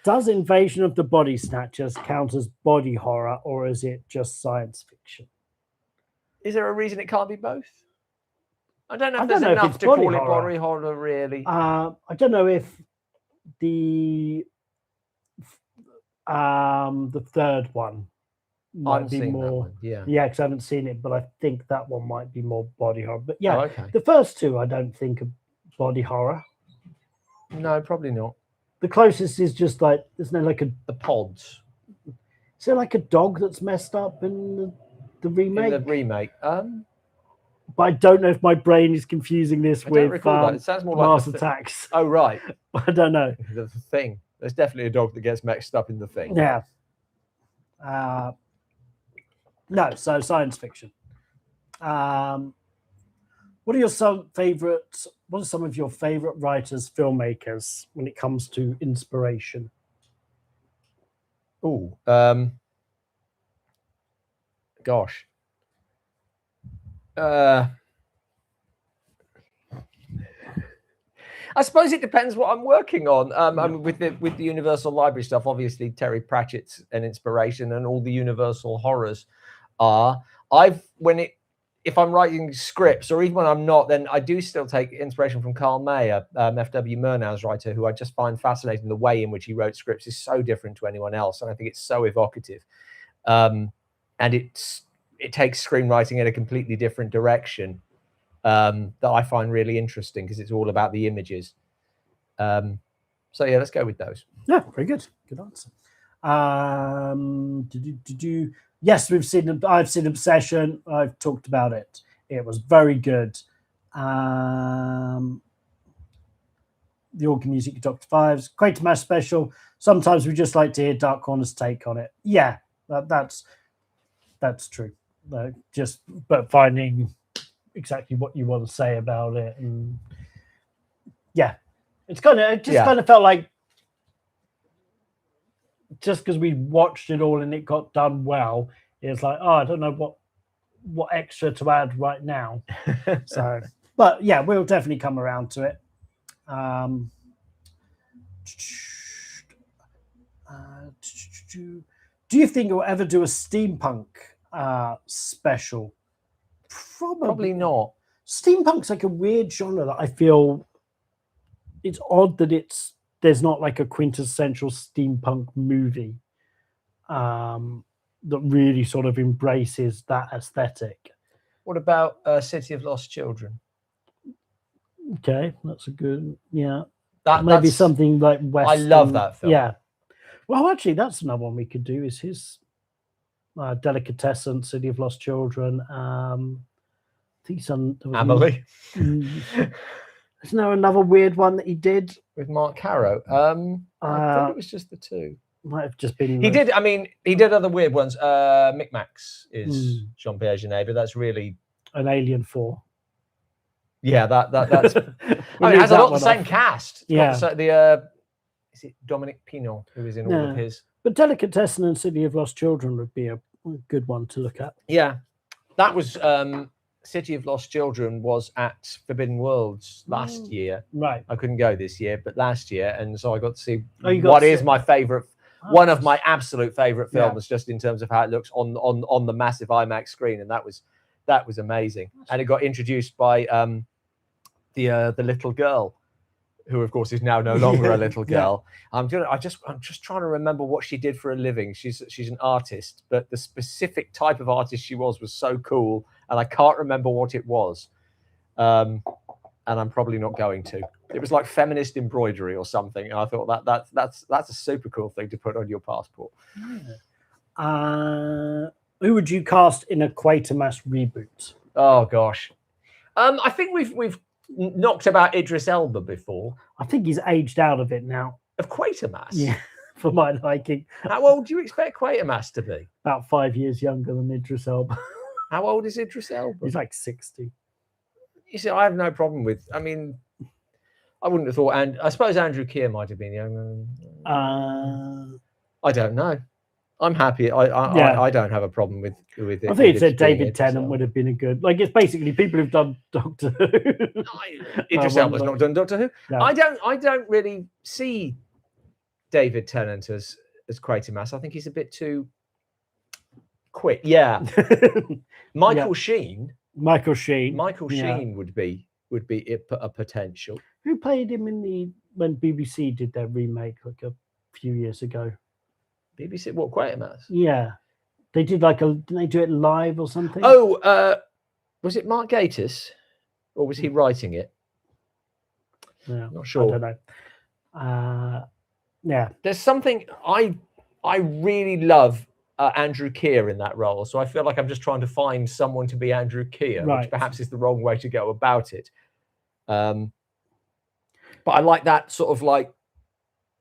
Does Invasion of the Body Snatchers count as body horror, or is it just science fiction? Is there a reason it can't be both? I don't know if there's enough to call it body horror, really. I don't know if the third one might be more. Yeah, because I haven't seen it, but I think that one might be more body horror. But yeah, the first two I don't think are body horror. No, probably not. The closest is just like, isn't there like the pods? Is there like a dog that's messed up in the remake? In the remake, but I don't know if my brain is confusing this with it sounds more Mars like Attacks. Oh, right. I don't know. The Thing. There's definitely a dog that gets mixed up in The Thing. Yeah. No, so science fiction. What are some of your favorite writers, filmmakers when it comes to inspiration? Oh, gosh. I suppose it depends what I'm working on. I mean, with the Universal Library stuff, obviously Terry Pratchett's an inspiration, and all the Universal horrors are. If I'm writing scripts, or even when I'm not, then I do still take inspiration from Carl Mayer, F.W. Murnau's writer, who I just find fascinating. The way in which he wrote scripts is so different to anyone else, and I think it's so evocative. And it takes screenwriting in a completely different direction that I find really interesting, because it's all about the images. So yeah, let's go with those. Yeah, very good. Good answer. Yes, I've seen Obsession. I've talked about it. It was very good. The Organ Music Doctor Fives, Quatermass special. Sometimes we just like to hear Dark Corner's take on it. Yeah, that's true. But finding exactly what you want to say about it, and yeah, it kind of felt like just because we watched it all and it got done well, it's like, oh, I don't know what extra to add right now. So, but yeah, we'll definitely come around to it. Do you think you'll ever do a steampunk special? Probably not. Steampunk's like a weird genre that I feel it's odd that there's not like a quintessential steampunk movie that really sort of embraces that aesthetic. What about City of Lost Children? Okay, that's a good, maybe something like Western. I love that film. Yeah. Well, actually, that's another one we could do is his Delicatessen, City of Lost Children. I think he's on Amelie. Isn't there another weird one that he did with Mark Harrow? I thought it was just the two. Might have just been. He did. I mean, he did other weird ones. Micmacs is Jean-Pierre Jeunet, but that's really an Alien 4. Yeah, that's. I mean, it has a lot of the same cast. Yeah. Is it Dominic Pinot who is in all of his? But Delicatessen and City of Lost Children would be a good one to look at. Yeah, that was City of Lost Children was at Forbidden Worlds last year. Right. I couldn't go this year, but last year, and so I got to see what is my favorite. One of my absolute favorite films, just in terms of how it looks on the massive IMAX screen, and that was amazing. And it got introduced by the little girl, who of course is now no longer a little girl. I'm just trying to remember what she did for a living. She's an artist, but the specific type of artist she was so cool, and I can't remember what it was. And I'm probably not going to. It was like feminist embroidery or something. And I thought that's a super cool thing to put on your passport. Who would you cast in a Quatermass reboot? Oh gosh, I think we've knocked about Idris Elba before. I think he's aged out of it now. Of Quatermass? Yeah, for my liking. How old do you expect Quatermass to be? About 5 years younger than Idris Elba. How old is Idris Elba? He's like 60. You see, I have no problem with. I mean, I wouldn't have thought, and I suppose Andrew Keir might have been younger. I don't know. I'm happy. I don't have a problem with it. I think it's David Tennant would have been a good. Like, it's basically people who've done Doctor Who. Idris Elba's not done Doctor Who. No. I don't really see David Tennant as Quatermass. I think he's a bit too quick. Yeah. Michael Sheen would be a potential. Who played him when BBC did their remake like a few years ago? BBC, what, Quatermass? Yeah, they did didn't they do it live or something? Oh, was it Mark Gatiss, or was he writing it? Yeah, not sure. I don't know. Yeah, there's something I really love Andrew Keir in that role, so I feel like I'm just trying to find someone to be Andrew Keir, which perhaps is the wrong way to go about it. But I like that sort of like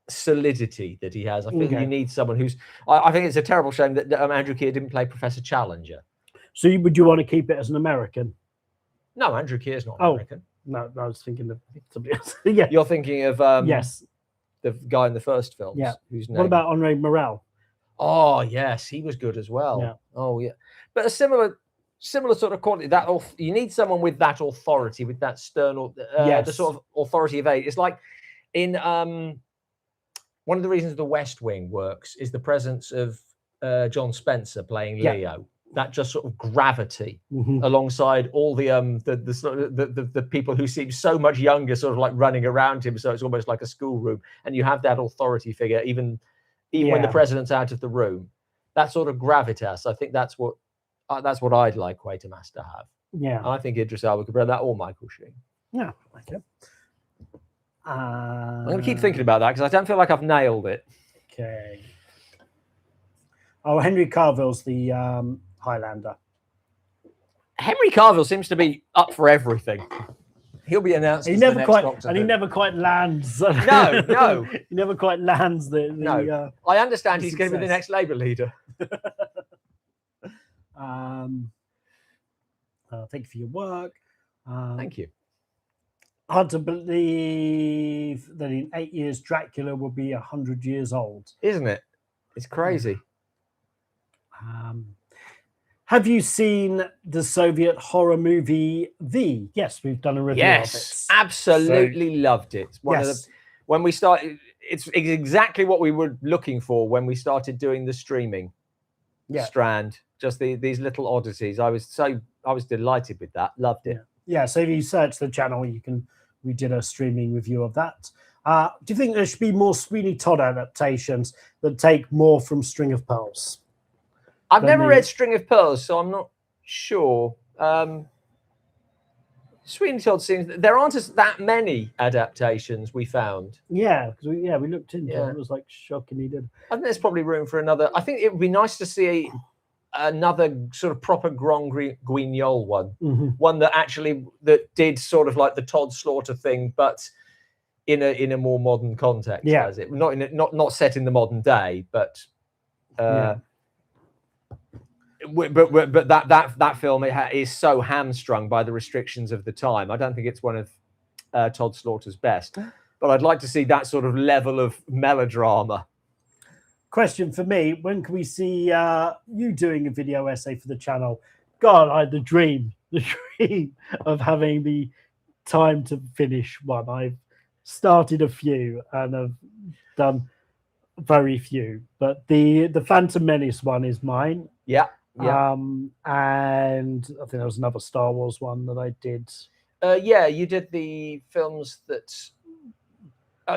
solidity that he has. I think you need someone who's. I think it's a terrible shame that Andrew Keir didn't play Professor Challenger. So would you want to keep it as an American? No, Andrew Keir's not American. No, I was thinking of somebody else. Yeah, you're thinking of yes, the guy in the first film. Yeah. Whose name? What about Henri Morel? Oh yes, he was good as well. Yeah. Oh yeah, but a similar sort of quality. That you need someone with that authority, with that stern, the sort of authority of age. It's like in one of the reasons The West Wing works is the presence of John Spencer playing Leo. That just sort of gravity alongside all the people who seem so much younger, sort of like running around him. So it's almost like a schoolroom, and you have that authority figure even when the president's out of the room. That sort of gravitas. I think that's what I'd like Quatermass to have. Yeah, and I think Idris Elba could bring that, or Michael Sheen. Yeah, okay. I'm going to keep thinking about that because I don't feel like I've nailed it. Okay. Oh, Henry Carville's the Highlander. Henry Carville seems to be up for everything. He'll be announced as the next Doctor Who. He never quite lands. No. He never quite lands No. I understand he's going to be the next Labour leader. Thank you for your work. Thank you. Hard to believe that in 8 years Dracula will be 100 years old. Isn't it? It's crazy. Have you seen the Soviet horror movie V? Yes, we've done a review of it. Yes, absolutely loved it. When we started, it's exactly what we were looking for when we started doing the streaming strand. Just these little oddities. I was delighted with that. Loved it. Yeah. So if you search the channel, we did a streaming review of that. Do you think there should be more Sweeney Todd adaptations that take more from String of Pearls? I've never read String of Pearls, so I'm not sure. Sweeney Todd seems there aren't that many adaptations we found. Yeah, because we looked into it. It was like shockingly good. I think there's probably room for another. I think it would be nice to see another sort of proper Grand Guignol one, one that did sort of like the Todd Slaughter thing, but in a more modern context. Yeah, as it not set in the modern day, but. But that film is so hamstrung by the restrictions of the time. I don't think it's one of Todd Slaughter's best, but I'd like to see that sort of level of melodrama. Question for me: when can we see you doing a video essay for the channel? God, I had the dream of having the time to finish one. I've started a few and have done very few, but the Phantom Menace one is mine. Yeah. And I think there was another Star Wars one that I did. You did the films that.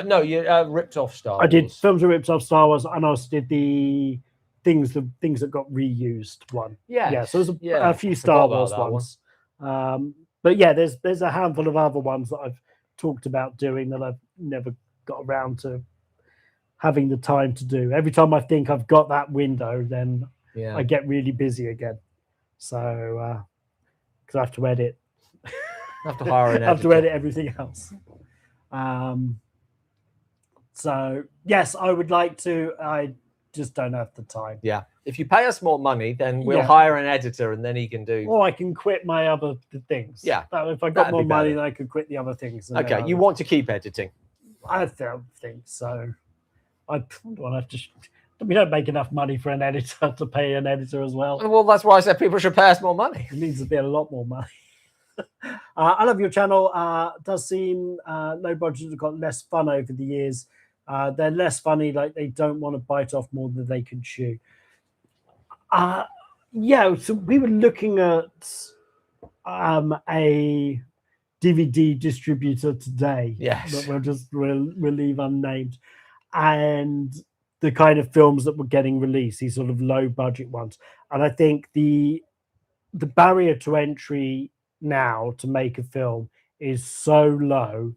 No, you ripped off Star Wars. I did films that ripped off Star Wars, and I also did the things that got reused one. Yeah. So there's a few Star Wars ones. But yeah, there's a handful of other ones that I've talked about doing that I've never got around to having the time to do. Every time I think I've got that window, then I get really busy again. So because I have to edit. I have to hire an editor. I have to edit everything else. So yes, I would like to. I just don't have the time. Yeah. If you pay us more money, then we'll hire an editor, and then he can do. Or I can quit my other things. Yeah. If I got more money, then I could quit the other things. Okay. You want to keep editing? I think so. I don't have to. We don't make enough money for an editor to pay an editor as well. Well, that's why I said people should pay us more money. It needs to be a lot more money. I love your channel. Does seem low budget have got less fun over the years. They're less funny, like they don't want to bite off more than they can chew. So we were looking at a DVD distributor today. Yes. But we'll leave unnamed. And the kind of films that were getting released, these sort of low budget ones. And I think the barrier to entry now to make a film is so low,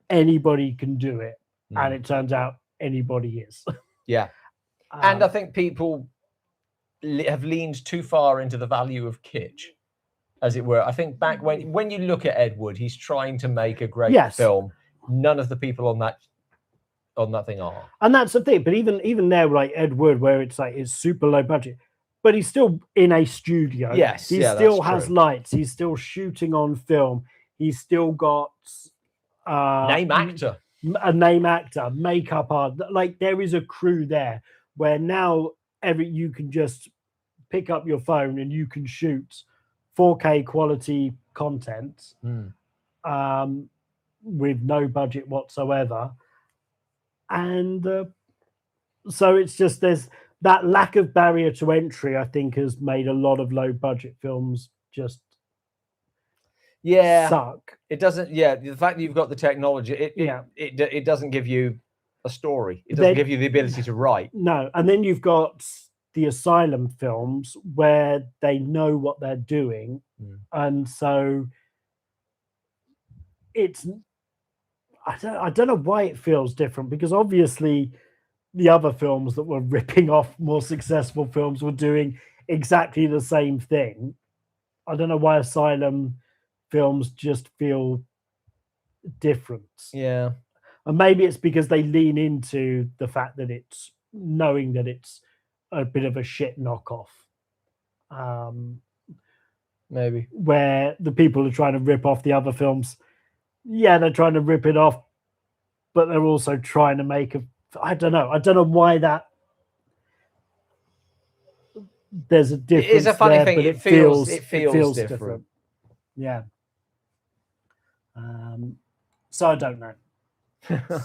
anybody can do it. And it turns out anybody is. Yeah. And I think people have leaned too far into the value of kitsch, as it were. I think back when you look at Ed Wood, he's trying to make a great film. None of the people on that thing are. And that's the thing. But even there, like Ed Wood, where it's super low budget, but he's still in a studio. Yes. He still has lights. He's still shooting on film. He's still got name actor. A name actor, makeup art. Like there is a crew there where now you can just pick up your phone and you can shoot 4K quality content with no budget whatsoever. And so it's just there's that lack of barrier to entry, I think, has made a lot of low budget films just suck. It doesn't. Yeah, the fact that you've got the technology, it doesn't give you a story. It doesn't give you the ability to write. No, and then you've got the Asylum films where they know what they're doing, and so it's. I don't know why it feels different, because obviously the other films that were ripping off more successful films were doing exactly the same thing. I don't know why Asylum films just feel different. Yeah. And maybe it's because they lean into the fact that it's knowing that it's a bit of a shit knockoff. Maybe. Where the people are trying to rip off the other films, yeah, they're trying to rip it off, but they're also trying to make a. I don't know why that. There's a difference. It is a funny there, but thing. it feels different. Yeah. So I don't know. A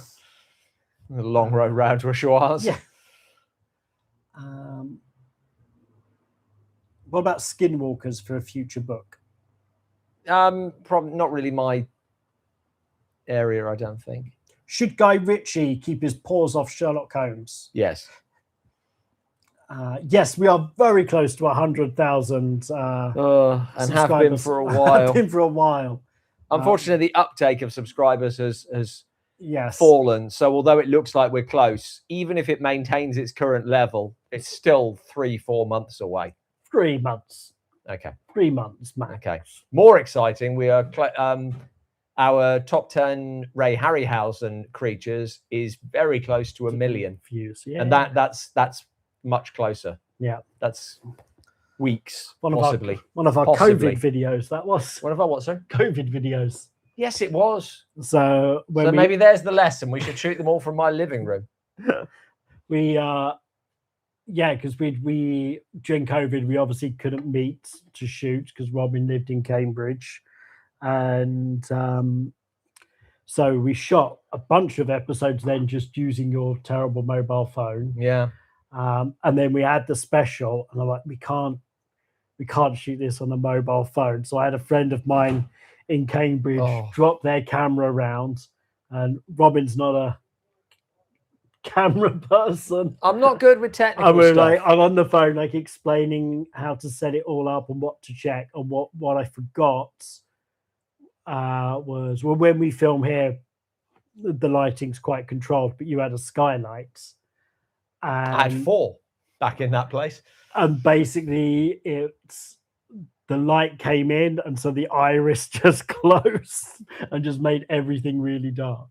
long road round to a Schwarz. Yeah. What about Skinwalkers for a future book? Probably not really my area, I don't think. Should Guy Ritchie keep his paws off Sherlock Holmes? Yes. Yes, we are very close to 100,000. And have been for a while. Have been for a while. Unfortunately, the uptake of subscribers has yes. fallen. So although it looks like we're close, even if it maintains its current level, it's still 3-4 months away. 3 months. Okay. 3 months, max. Okay. More exciting, we are our top 10 Ray Harryhausen creatures is very close to 1 million views. Yeah. And that's much closer. Yeah. That's weeks, one possibly. One of our possibly. COVID videos, that was. One of our what, sir? COVID videos. Yes, it was. So maybe there's the lesson. We should shoot them all from my living room. Yeah, because we during COVID we obviously couldn't meet to shoot because Robin lived in Cambridge, and so we shot a bunch of episodes then just using your terrible mobile phone. Yeah. And then we had the special, and I'm like, we can't shoot this on a mobile phone. So I had a friend of mine in Cambridge drop their camera around, and Robin's not a camera person. I'm not good with technical and we're stuff. like, I'm on the phone, like explaining how to set it all up and what to check. And what I forgot was, well, when we film here, the lighting's quite controlled, but you had a skylight. I had 4 back in that place. And basically the light came in, and so the iris just closed and just made everything really dark.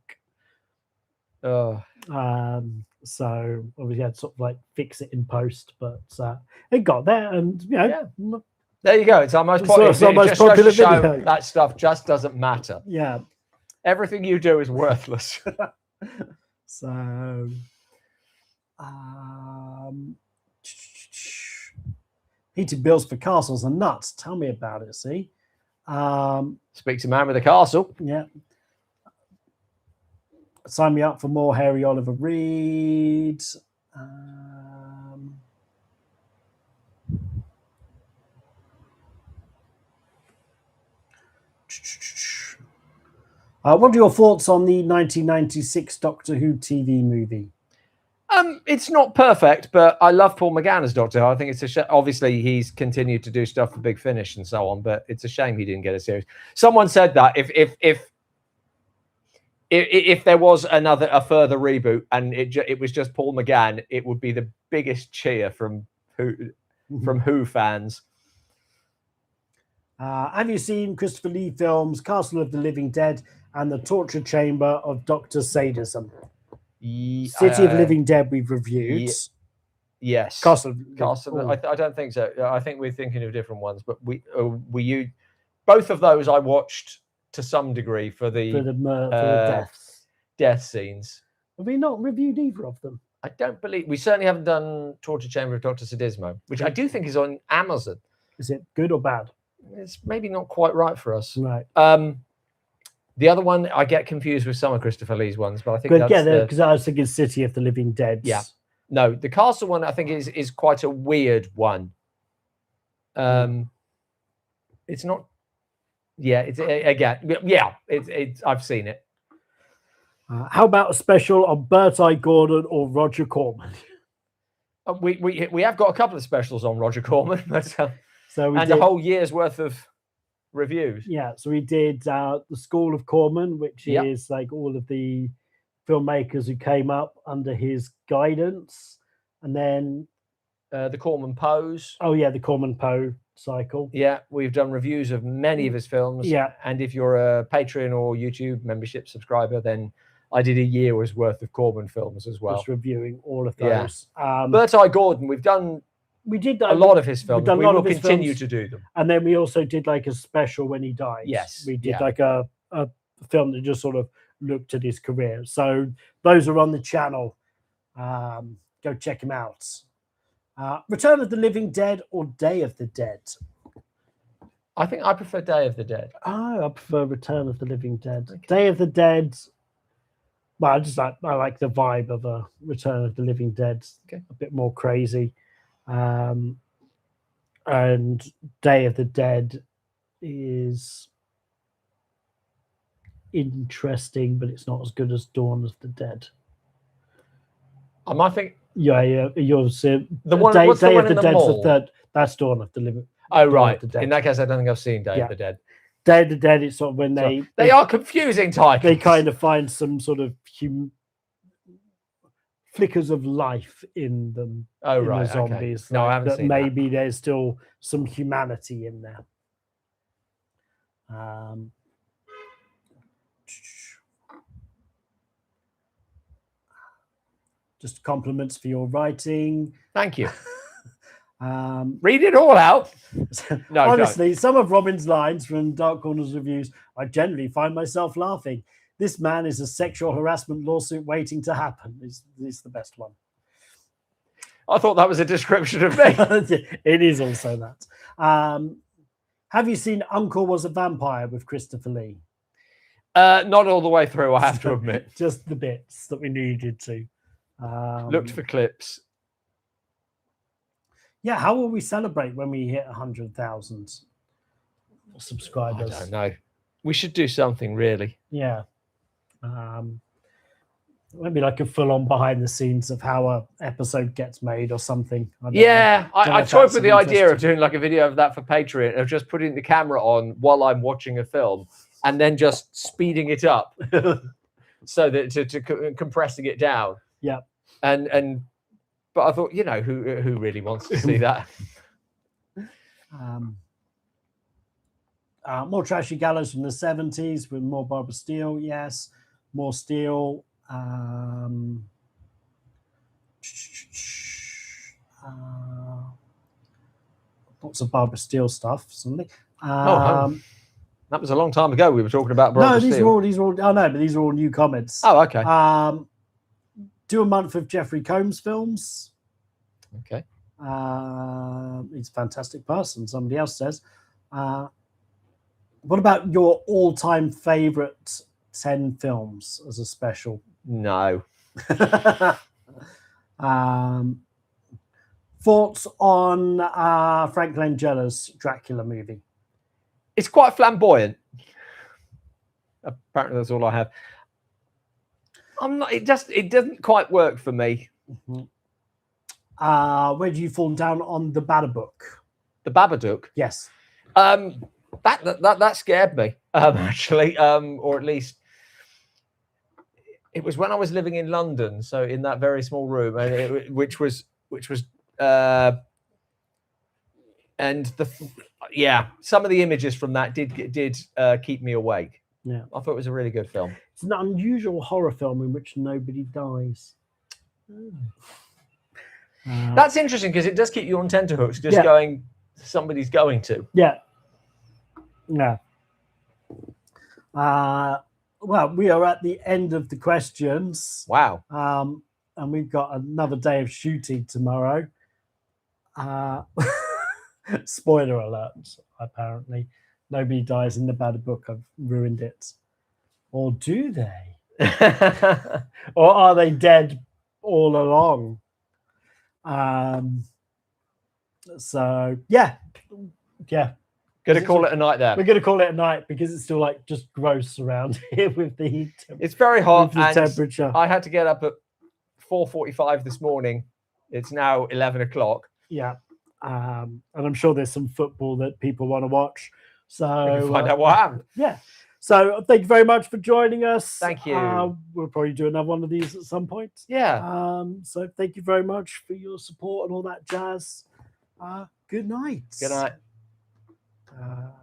So we had to sort of like fix it in post, but it got there, and yeah. There you go. It's our most popular video. That stuff just doesn't matter. Yeah. Everything you do is worthless. So heated bills for castles are nuts. Tell me about it. See, speaks a man with a castle. Yeah. Sign me up for more Harry Oliver Reed. What are your thoughts on the 1996 Doctor Who TV movie? It's not perfect, but I love Paul McGann as Doctor Who. I think it's obviously he's continued to do stuff for Big Finish and so on, but it's a shame he didn't get a series. Someone said that if there was a further reboot and it was just Paul McGann, it would be the biggest cheer from Who fans. Have you seen Christopher Lee films Castle of the Living Dead and The Torture Chamber of Dr. Sadism? City of Living Dead we've reviewed. Yes. Castle. I don't think so. I think we're thinking of different ones, but we both of those I watched to some degree for the death scenes. Have we not reviewed either of them? I don't believe we certainly haven't done Torture Chamber of Dr. Sadismo, which I do think is on Amazon. Is it good or bad? It's maybe not quite right for us. Right. The other one I get confused with some of Christopher Lee's ones, but I think because I was thinking City of the Living Dead. Yeah. No, the Castle one I think is quite a weird one. It's not. Yeah, it's again. Yeah, it's. I've seen it. How about a special on Bertie Gordon or Roger Corman? We have got a couple of specials on Roger Corman, but so a whole year's worth of reviews. Yeah, so we did the School of Corman, which Yep. is like all of the filmmakers who came up under his guidance, and then The Corman Pose. oh yeah, the Corman Poe cycle. Yeah, we've done reviews of many of his films. Yeah, and if you're a Patreon or YouTube membership subscriber, then I did a year's worth of Corman films as well. just reviewing all of Yeah. those. Bert I. Gordon, we've done We did a lot of his films. done a We lot will of his continue films. to do them. And then we also did like a special when he died. Yes, we did yeah. like a film that just sort of looked at his career. So those are on the channel. Go check him out. Return of the Living Dead or Day of the Dead? I think I prefer Day of the Dead. Oh, I prefer Return of the Living Dead. Okay. Day of the Dead. Well, I like the vibe of a Return of the Living Dead. Okay. A bit more crazy. And Day of the Dead is interesting, but it's not as good as Dawn of the Dead. I think Yeah, you're saying the one. Day, What's Day the one of in the the Dead's mall? the third. That's Dawn of the Living. Oh Dawn right. of the Dead. In that case, I don't think I've seen Day Yeah. of the Dead. Day of the Dead is sort of when They are confusing titles. they kind of find some sort of flickers of life in them. Oh in right. the zombies. Okay. No, I haven't that seen maybe there's still some humanity in there. Just compliments for your writing. Thank you. Um, Read it all out. No, honestly, some of Robin's lines from Dark Corners reviews, I generally find myself laughing. This man is a sexual harassment lawsuit waiting to happen. Is the best one. I thought that was a description of me. It is also that. Have you seen Uncle Was a Vampire with Christopher Lee? Not all the way through, I have to admit. Just the bits that we needed to. Looked for clips. Yeah, how will we celebrate when we hit 100,000 subscribers? I don't know. We should do something, really. Yeah. Maybe like a full-on behind the scenes of how a episode gets made or something. I toyed with the idea of doing like a video of that for Patreon, of just putting the camera on while I'm watching a film and then just speeding it up so that to compressing it down. Yeah. But I thought, who really wants to see that? More Trashy Gallows from the 70s with more Barbara Steele. Yes. More Steele. Lots of Barbara Steele stuff. Something. That was a long time ago. We were talking about Barbara Steele. These are all. Oh no, but these are all new comments. Oh, okay. Do a month of Jeffrey Combs films. Okay. He's a fantastic person. Somebody else says. What about your all-time favorite 10 films as a special? No. Thoughts on Frank Langella's Dracula movie? It's quite flamboyant. Apparently, that's all I have. I'm not. It doesn't quite work for me. Mm-hmm. Where do you fall down on the Babadook? The Babadook. Yes. That scared me. Actually, or at least it was when I was living in London. So in that very small room, and which was, and some of the images from that did keep me awake. Yeah, I thought it was a really good film. It's an unusual horror film in which nobody dies. That's interesting because it does keep you on tenterhooks, just going, somebody's going to. Yeah. Yeah. Well, we are at the end of the questions. Wow. And we've got another day of shooting tomorrow. Spoiler alert, apparently. Nobody dies in the Babadook. I've ruined it. Or do they? Or are they dead all along? So, yeah. Gonna call it a night there. We're going to call it a night because it's still like just gross around here with the heat. It's very hot. With the temperature. I had to get up at 4:45 this morning. It's now 11 o'clock. Yeah. And I'm sure there's some football that people want to watch. So Find out what happened. Yeah. So thank you very much for joining us. Thank you. We'll probably do another one of these at some point. Yeah. So thank you very much for your support and all that jazz. Good night. Good night.